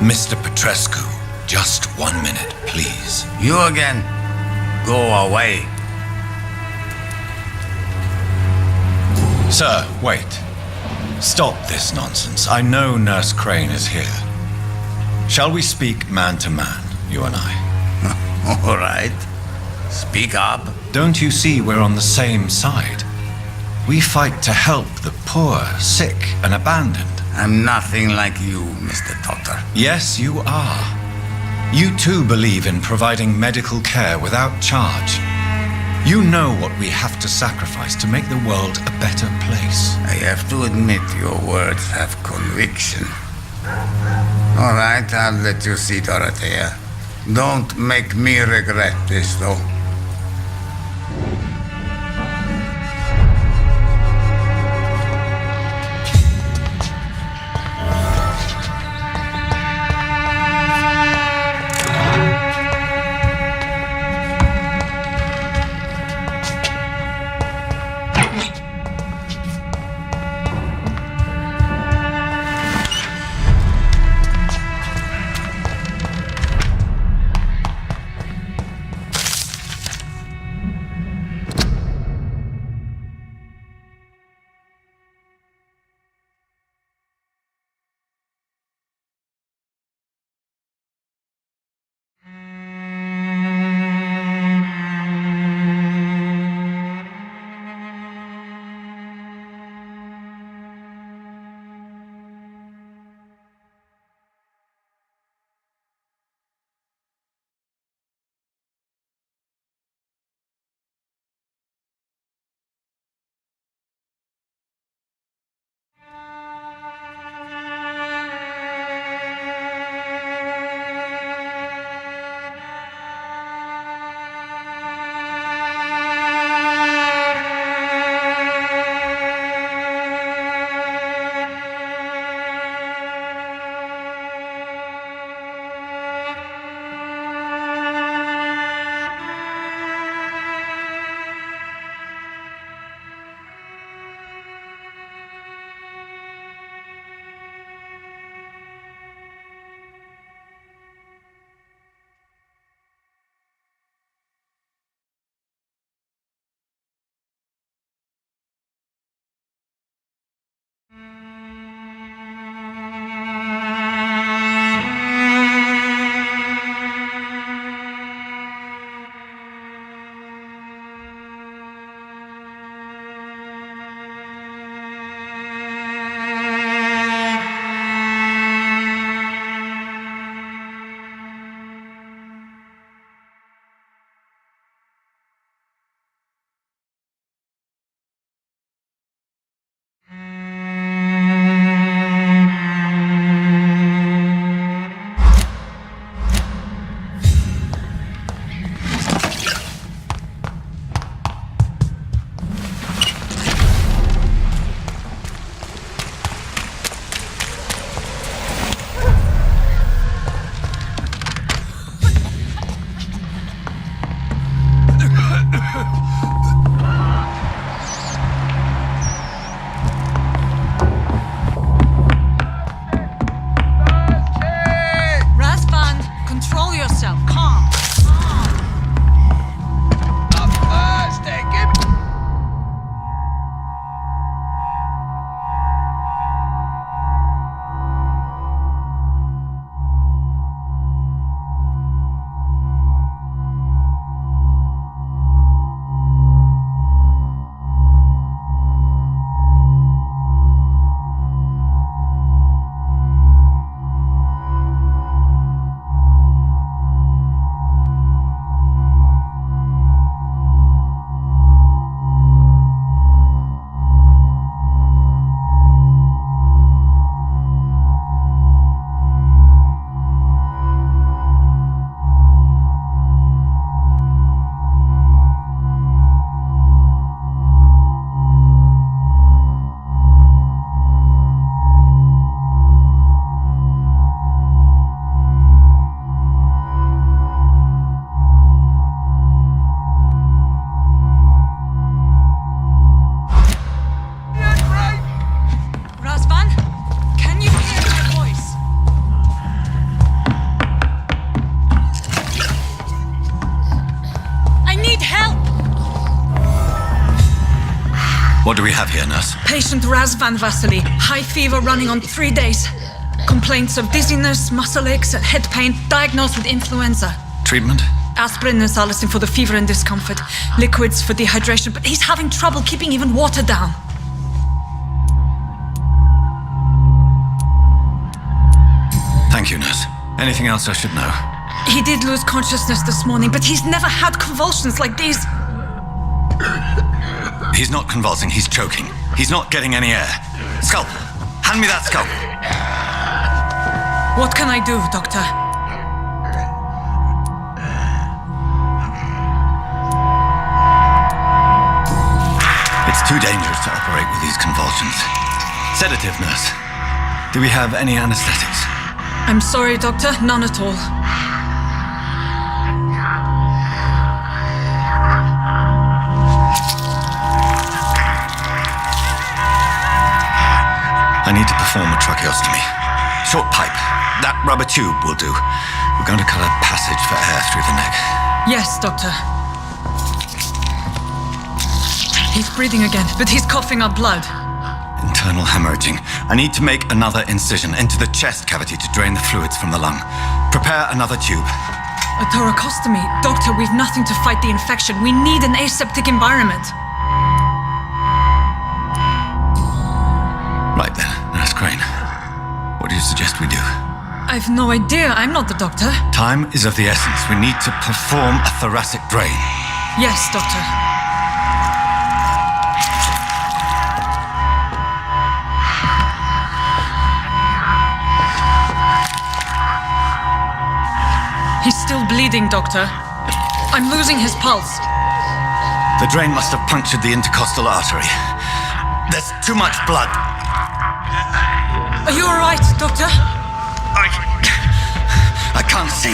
Mr. Petrescu, just 1 minute, please. You again? Go away. Sir, wait. Stop this nonsense. I know Nurse Crane is here. Shall we speak man to man, you and I? All right. Speak up. Don't you see we're on the same side? We fight to help the poor, sick, and abandoned. I'm nothing like you, Mr. Doctor. Yes, you are. You too believe in providing medical care without charge. You know what we have to sacrifice to make the world a better place. I have to admit your words have conviction. All right, I'll let you see Dorothea. Don't make me regret this, though. What do we have here, nurse? Patient Razvan Vasily. High fever running on 3 days. Complaints of dizziness, muscle aches, and head pain. Diagnosed with influenza. Treatment? Aspirin and salicin for the fever and discomfort. Liquids for dehydration, but he's having trouble keeping even water down. Thank you, nurse. Anything else I should know? He did lose consciousness this morning, but he's never had convulsions like these. He's not convulsing, he's choking. He's not getting any air. Sculp! Hand me that sculp! What can I do, Doctor? It's too dangerous to operate with these convulsions. Sedative, nurse. Do we have any anesthetics? I'm sorry, Doctor. None at all. I need to perform a tracheostomy. Short pipe. That rubber tube will do. We're going to cut a passage for air through the neck. Yes, Doctor. He's breathing again, but he's coughing up blood. Internal hemorrhaging. I need to make another incision into the chest cavity to drain the fluids from the lung. Prepare another tube. A thoracostomy? Doctor, we've nothing to fight the infection. We need an aseptic environment. Right then, Nurse Crane. What do you suggest we do? I've no idea. I'm not the doctor. Time is of the essence. We need to perform a thoracic drain. Yes, Doctor. He's still bleeding, Doctor. I'm losing his pulse. The drain must have punctured the intercostal artery. There's too much blood. Are you all right, Doctor? I can't see.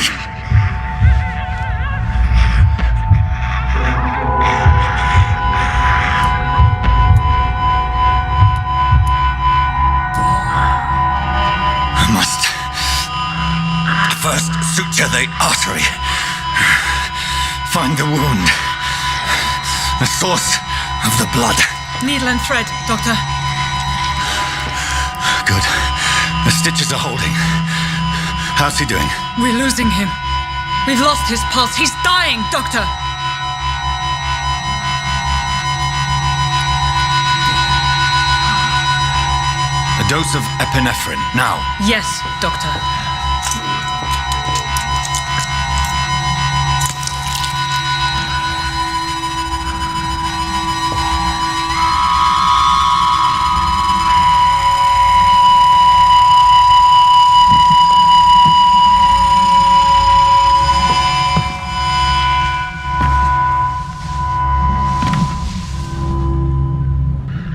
I must first suture the artery. Find the wound. The source of the blood. Needle and thread, Doctor. Good. The stitches are holding. How's he doing? We're losing him. We've lost his pulse. He's dying, Doctor. A dose of epinephrine, now. Yes, Doctor.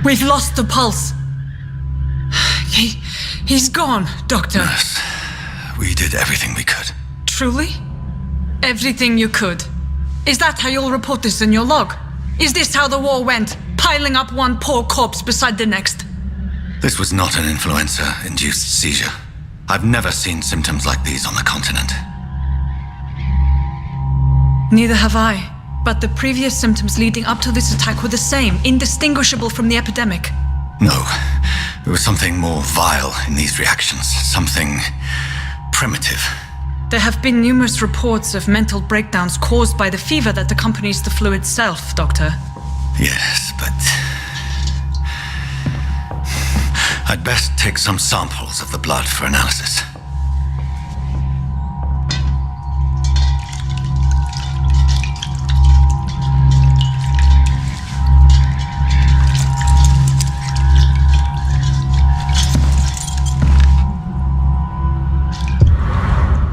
We've lost the pulse. He's gone, Doctor. Nurse, we did everything we could. Truly? Everything you could? Is that how you'll report this in your log? Is this how the war went? Piling up one poor corpse beside the next? This was not an influenza-induced seizure. I've never seen symptoms like these on the continent. Neither have I. But the previous symptoms leading up to this attack were the same, indistinguishable from the epidemic. No. There was something more vile in these reactions. Something primitive. There have been numerous reports of mental breakdowns caused by the fever that accompanies the flu itself, Doctor. Yes, but I'd best take some samples of the blood for analysis.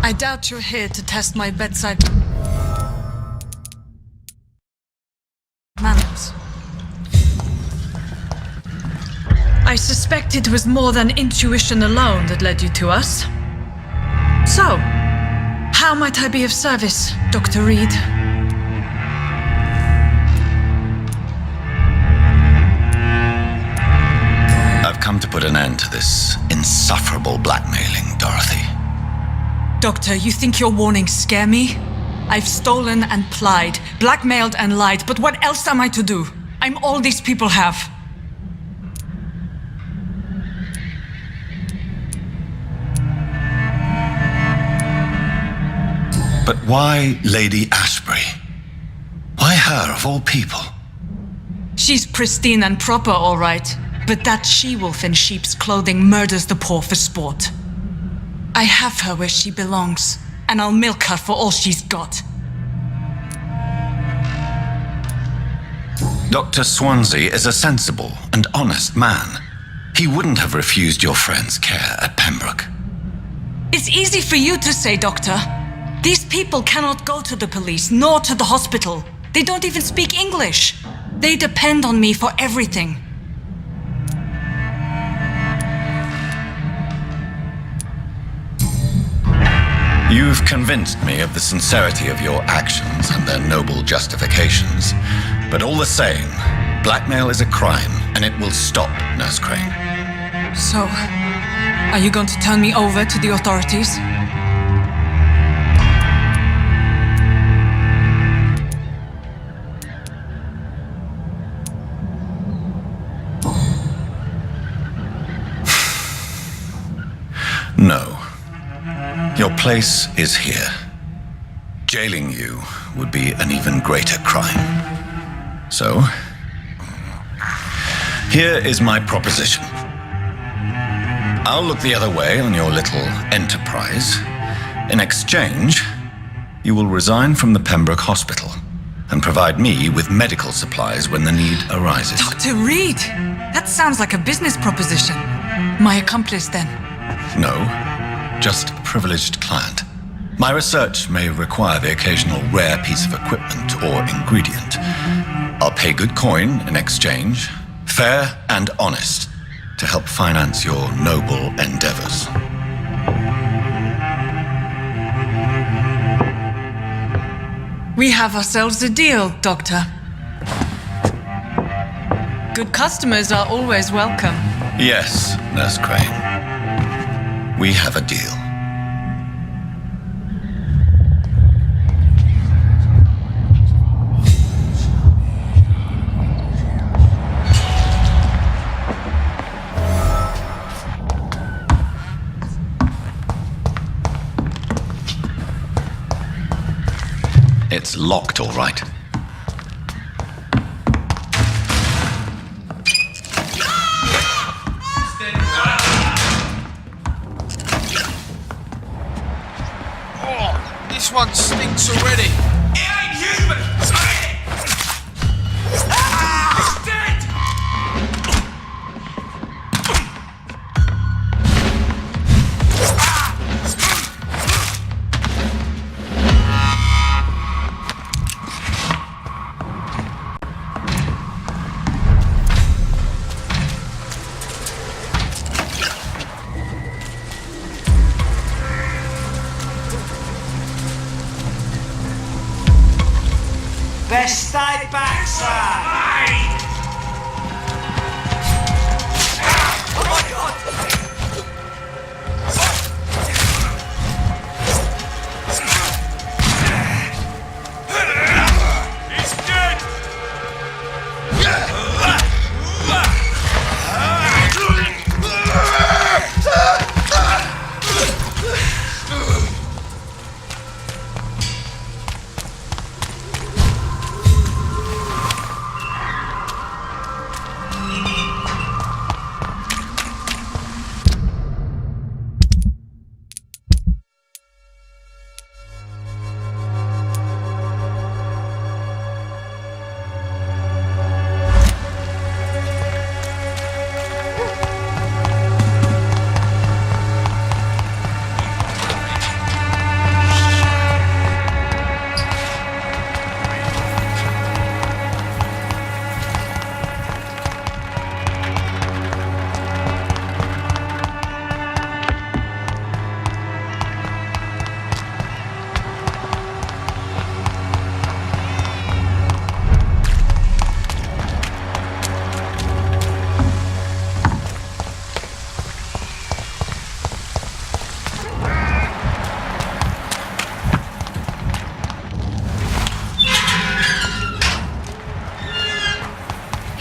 I doubt you're here to test my bedside manners. I suspect it was more than intuition alone that led you to us. So, how might I be of service, Dr. Reed? I've come to put an end to this insufferable blackmailing, Dorothy. Doctor, you think your warnings scare me? I've stolen and plied, blackmailed and lied, but what else am I to do? I'm all these people have. But why Lady Ashbury? Why her, of all people? She's pristine and proper, all right. But that she-wolf in sheep's clothing murders the poor for sport. I have her where she belongs, and I'll milk her for all she's got. Dr. Swansea is a sensible and honest man. He wouldn't have refused your friend's care at Pembroke. It's easy for you to say, Doctor. These people cannot go to the police, nor to the hospital. They don't even speak English. They depend on me for everything. You've convinced me of the sincerity of your actions and their noble justifications. But all the same, blackmail is a crime, and it will stop, Nurse Crane. So, are you going to turn me over to the authorities? No. Your place is here. Jailing you would be an even greater crime. So, here is my proposition. I'll look the other way on your little enterprise. In exchange, you will resign from the Pembroke Hospital and provide me with medical supplies when the need arises. Dr. Reed! That sounds like a business proposition. My accomplice, then? No, just a privileged client. My research may require the occasional rare piece of equipment or ingredient. I'll pay good coin in exchange, fair and honest, to help finance your noble endeavors. We have ourselves a deal, Doctor. Good customers are always welcome. Yes, Nurse Crane. We have a deal. It's locked, all right. This one stinks already. It ain't human! It's dead! Best stay back, sir! Oh my god! He's dead!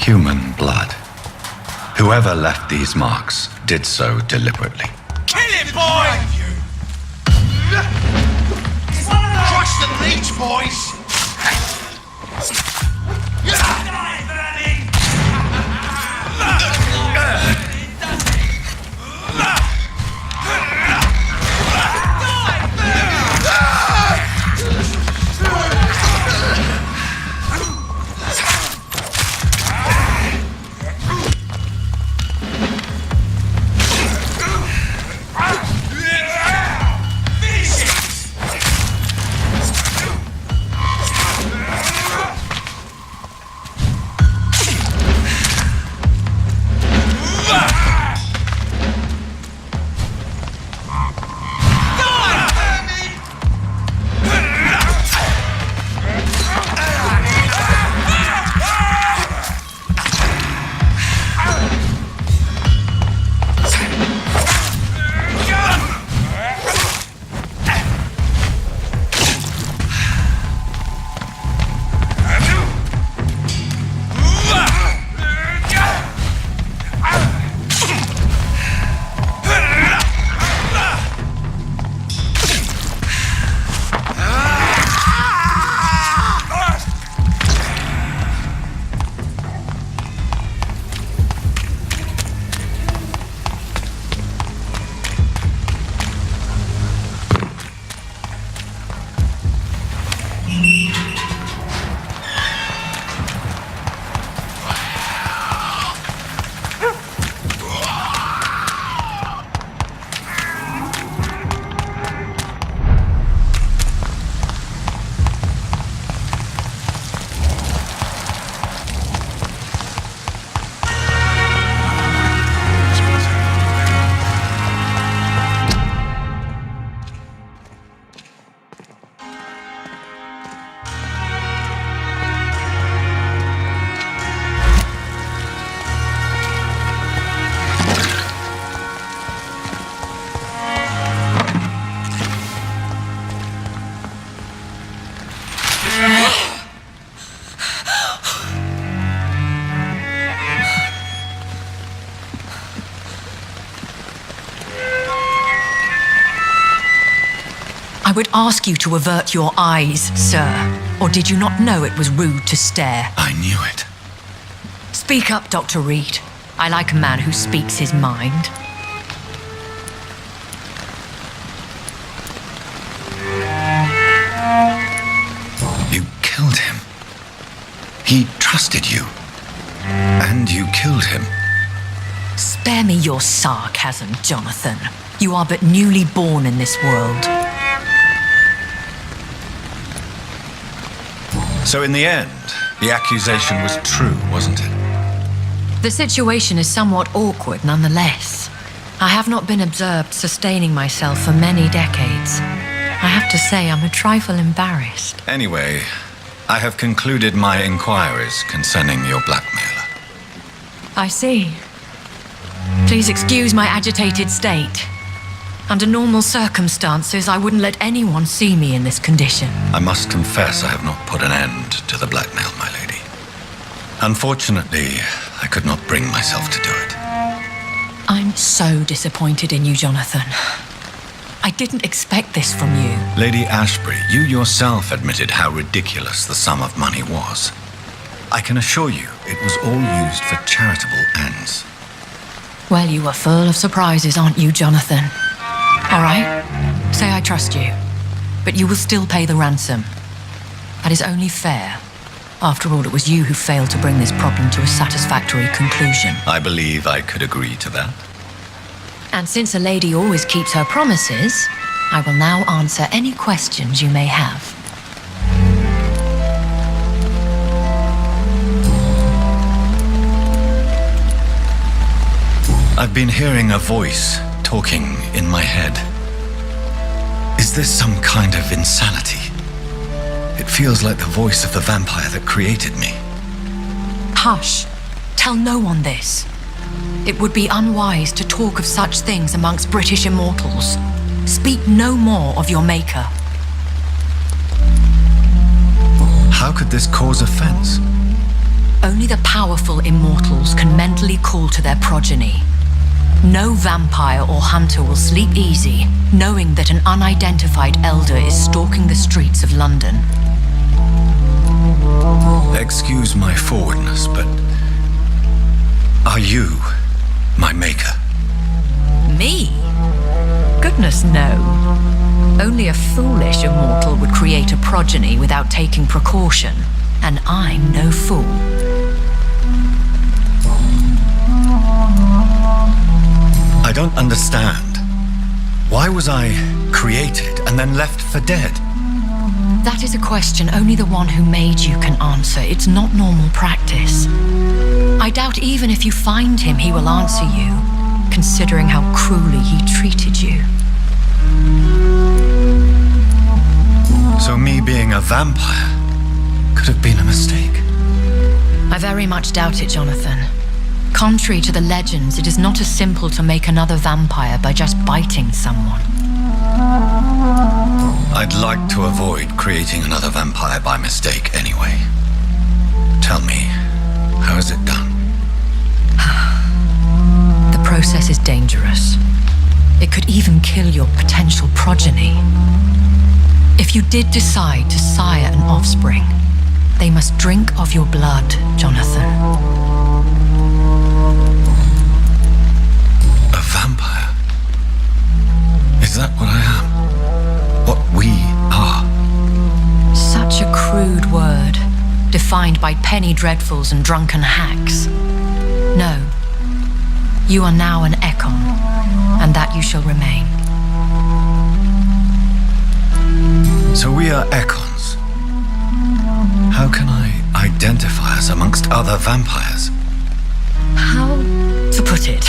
Human blood. Whoever left these marks did so deliberately. Kill him, boy! Crush the leech, boys! I would ask you to avert your eyes, sir. Or did you not know it was rude to stare? I knew it. Speak up, Dr. Reed. I like a man who speaks his mind. You killed him. He trusted you. And you killed him. Spare me your sarcasm, Jonathan. You are but newly born in this world. So in the end, the accusation was true, wasn't it? The situation is somewhat awkward nonetheless. I have not been observed sustaining myself for many decades. I have to say I'm a trifle embarrassed. Anyway, I have concluded my inquiries concerning your blackmailer. I see. Please excuse my agitated state. Under normal circumstances, I wouldn't let anyone see me in this condition. I must confess I have not put an end to the blackmail, my lady. Unfortunately, I could not bring myself to do it. I'm so disappointed in you, Jonathan. I didn't expect this from you. Lady Ashbury, you yourself admitted how ridiculous the sum of money was. I can assure you it was all used for charitable ends. Well, you are full of surprises, aren't you, Jonathan? All right, say I trust you, but you will still pay the ransom. That is only fair. After all, it was you who failed to bring this problem to a satisfactory conclusion. I believe I could agree to that. And since a lady always keeps her promises, I will now answer any questions you may have. I've been hearing a voice talking in my head. Is this some kind of insanity? It feels like the voice of the vampire that created me. Hush. Tell no one this. It would be unwise to talk of such things amongst British immortals. Speak no more of your maker. How could this cause offense? Only the powerful immortals can mentally call to their progeny. No vampire or hunter will sleep easy, knowing that an unidentified elder is stalking the streets of London. Excuse my forwardness, but are you my maker? Me? Goodness, no. Only a foolish immortal would create a progeny without taking precaution, and I'm no fool. I don't understand. Why was I created and then left for dead? That is a question only the one who made you can answer. It's not normal practice. I doubt even if you find him, he will answer you, considering how cruelly he treated you. So me being a vampire could have been a mistake. I very much doubt it, Jonathan. Contrary to the legends, it is not as simple to make another vampire by just biting someone. I'd like to avoid creating another vampire by mistake anyway. Tell me, how is it done? The process is dangerous. It could even kill your potential progeny. If you did decide to sire an offspring, they must drink of your blood, Jonathan. Vampire? Is that what I am? What we are? Such a crude word, defined by penny dreadfuls and drunken hacks. No. You are now an Ekon, and that you shall remain. So we are Ekons. How can I identify us amongst other vampires? How to put it?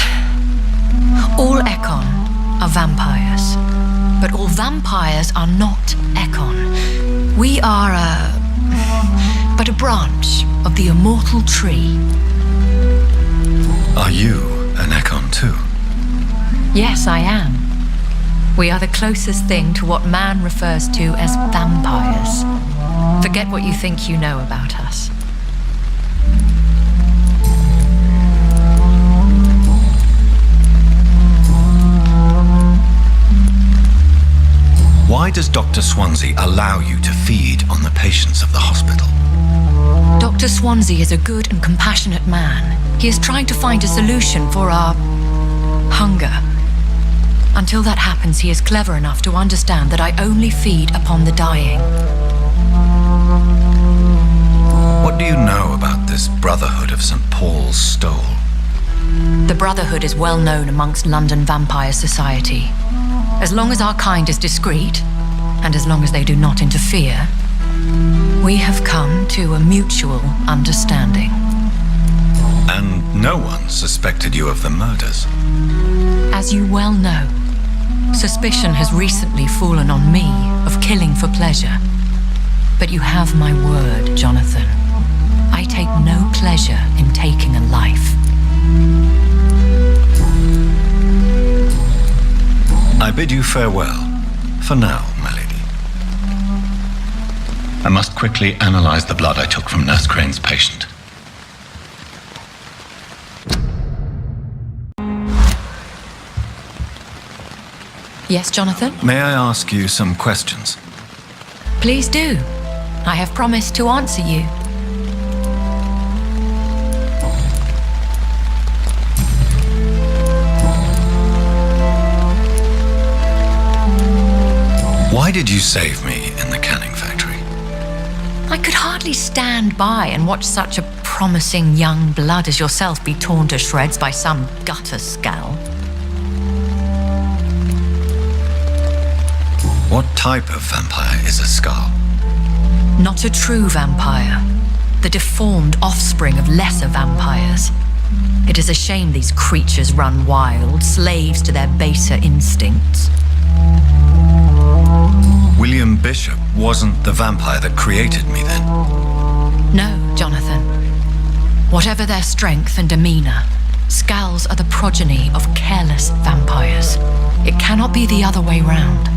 All Ekon are vampires, but all vampires are not Ekon. We are but a branch of the immortal tree. Are you an Ekon too? Yes, I am. We are the closest thing to what man refers to as vampires. Forget what you think you know about us. Why does Dr. Swansea allow you to feed on the patients of the hospital? Dr. Swansea is a good and compassionate man. He is trying to find a solution for our hunger. Until that happens, he is clever enough to understand that I only feed upon the dying. What do you know about this Brotherhood of St. Paul's Stole? The Brotherhood is well known amongst London vampire society. As long as our kind is discreet, and as long as they do not interfere, we have come to a mutual understanding. And no one suspected you of the murders? As you well know, suspicion has recently fallen on me of killing for pleasure. But you have my word, Jonathan. I take no pleasure in taking a life. I bid you farewell, for now, my lady. I must quickly analyze the blood I took from Nurse Crane's patient. Yes, Jonathan? May I ask you some questions? Please do. I have promised to answer you. Why did you save me in the canning factory? I could hardly stand by and watch such a promising young blood as yourself be torn to shreds by some gutter scowl. What type of vampire is a Skull? Not a true vampire. The deformed offspring of lesser vampires. It is a shame these creatures run wild, slaves to their baser instincts. William Bishop wasn't the vampire that created me then? No, Jonathan. Whatever their strength and demeanor, Skulls are the progeny of careless vampires. It cannot be the other way round.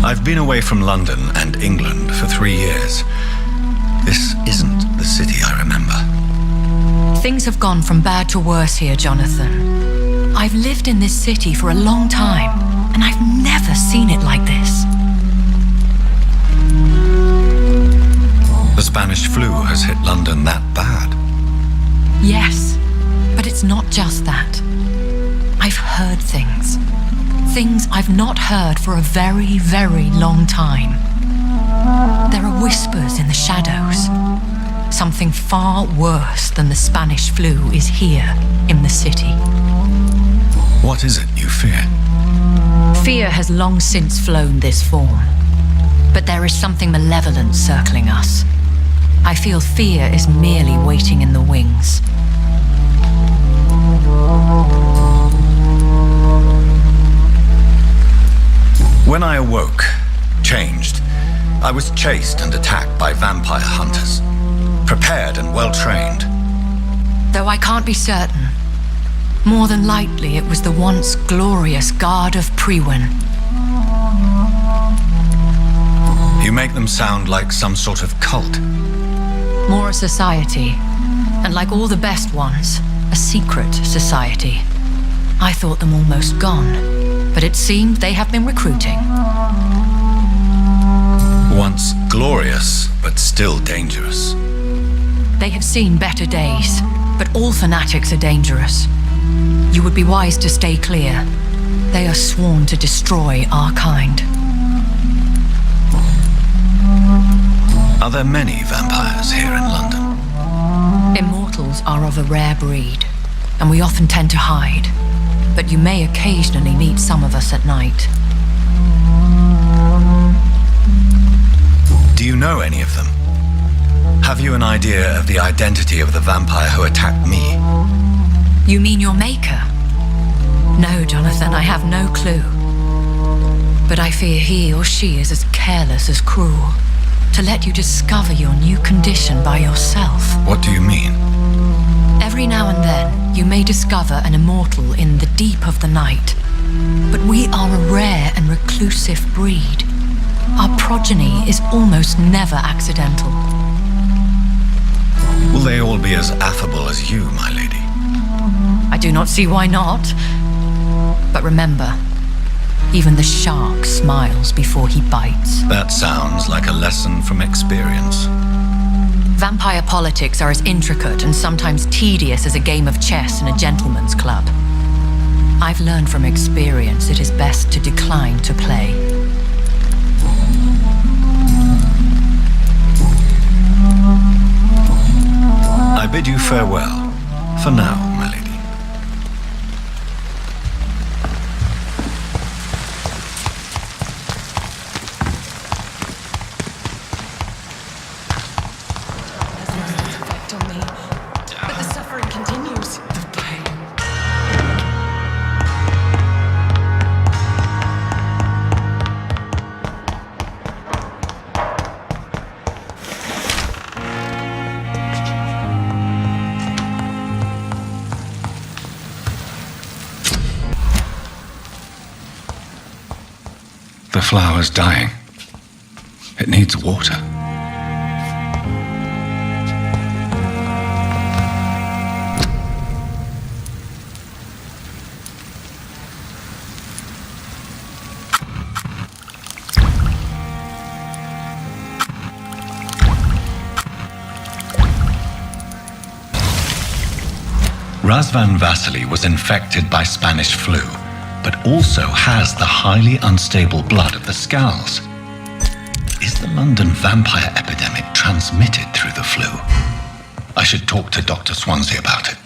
I've been away from London and England for 3 years. This isn't the city I remember. Things have gone from bad to worse here, Jonathan. I've lived in this city for a long time, and I've never seen it like this. The Spanish flu has hit London that bad. Yes, but it's not just that. I've heard things. Things I've not heard for a very, very long time. There are whispers in the shadows. Something far worse than the Spanish flu is here in the city. What is it you fear? Fear has long since flown this form. But there is something malevolent circling us. I feel fear is merely waiting in the wings. When I awoke, changed, I was chased and attacked by vampire hunters. Prepared and well-trained. Though I can't be certain, more than likely it was the once glorious Guard of Priwen. You make them sound like some sort of cult. More a society, and like all the best ones, a secret society. I thought them almost gone, but it seemed they have been recruiting. Once glorious, but still dangerous. They have seen better days, but all fanatics are dangerous. You would be wise to stay clear. They are sworn to destroy our kind. Are there many vampires here in London? Immortals are of a rare breed, and we often tend to hide. But you may occasionally meet some of us at night. Do you know any of them? Have you an idea of the identity of the vampire who attacked me? You mean your maker? No, Jonathan, I have no clue. But I fear he or she is as careless as cruel. To let you discover your new condition by yourself. What do you mean? Every now and then, you may discover an immortal in the deep of the night. But we are a rare and reclusive breed. Our progeny is almost never accidental. Will they all be as affable as you, my lady? I do not see why not. But remember, even the shark smiles before he bites. That sounds like a lesson from experience. Vampire politics are as intricate and sometimes tedious as a game of chess in a gentleman's club. I've learned from experience it is best to decline to play. I bid you farewell, for now, my lady. Effect on me, but the suffering continues. The pain. The flower's dying. It needs water. Razvan Vasily was infected by Spanish flu, but also has the highly unstable blood of the Scowls. Is the London vampire epidemic transmitted through the flu? I should talk to Dr. Swansea about it.